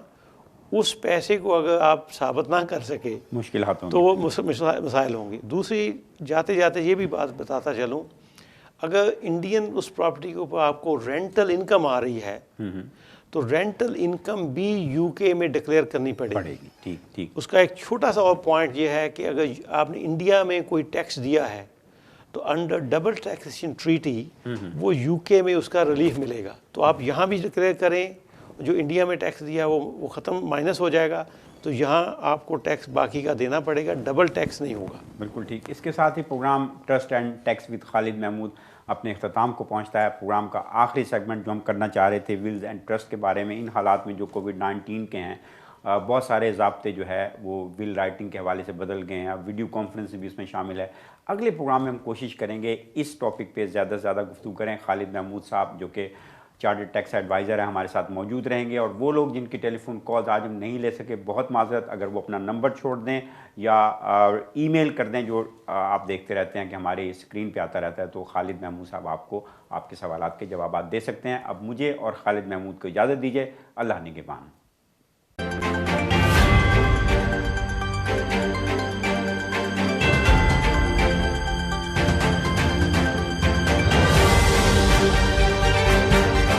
اس پیسے کو اگر آپ ثابت نہ کر سکے مشکلات ہوں تو وہ مسائل ہوں گی. دوسری جاتے جاتے یہ بھی بات بتاتا چلوں، اگر انڈین اس پراپرٹی کے اوپر آپ کو رینٹل انکم آ رہی ہے تو رینٹل انکم بھی یو کے میں ڈکلیئر کرنی پڑے گی. ٹھیک ٹھیک. اس کا ایک چھوٹا سا اور پوائنٹ یہ ہے کہ اگر آپ نے انڈیا میں کوئی ٹیکس دیا ہے تو انڈر ڈبل ٹیکسیشن ٹریٹی وہ یو کے میں اس کا ریلیف ملے گا. تو آپ یہاں بھی ڈکلیئر کریں، جو انڈیا میں ٹیکس دیا وہ ختم مائنس ہو جائے گا، تو یہاں آپ کو ٹیکس باقی کا دینا پڑے گا، ڈبل ٹیکس نہیں ہوگا. بالکل ٹھیک. اس کے ساتھ ہی program trust and tax with Khalid Mahmood اپنے اختتام کو پہنچتا ہے. پروگرام کا آخری سیگمنٹ جو ہم کرنا چاہ رہے تھے ولز اینڈ ٹرسٹ کے بارے میں، ان حالات میں جو کووڈ-19 کے ہیں بہت سارے ضابطے جو ہے وہ ول رائٹنگ کے حوالے سے بدل گئے ہیں. اب ویڈیو کانفرنس بھی اس میں شامل ہے. اگلے پروگرام میں ہم کوشش کریں گے اس ٹاپک پہ زیادہ سے زیادہ گفتگو کریں. خالد محمود صاحب جو کہ چارٹرڈ ٹیکس ایڈوائزر ہیں ہمارے ساتھ موجود رہیں گے. اور وہ لوگ جن کی ٹیلی فون کالز آج ہم نہیں لے سکے، بہت معذرت، اگر وہ اپنا نمبر چھوڑ دیں یا ای میل کر دیں جو آپ دیکھتے رہتے ہیں کہ ہمارے اسکرین پہ آتا رہتا ہے، تو خالد محمود صاحب آپ کو آپ کے سوالات کے جوابات دے سکتے ہیں. اب مجھے اور خالد محمود کو اجازت دیجیے. اللہ نگہبان.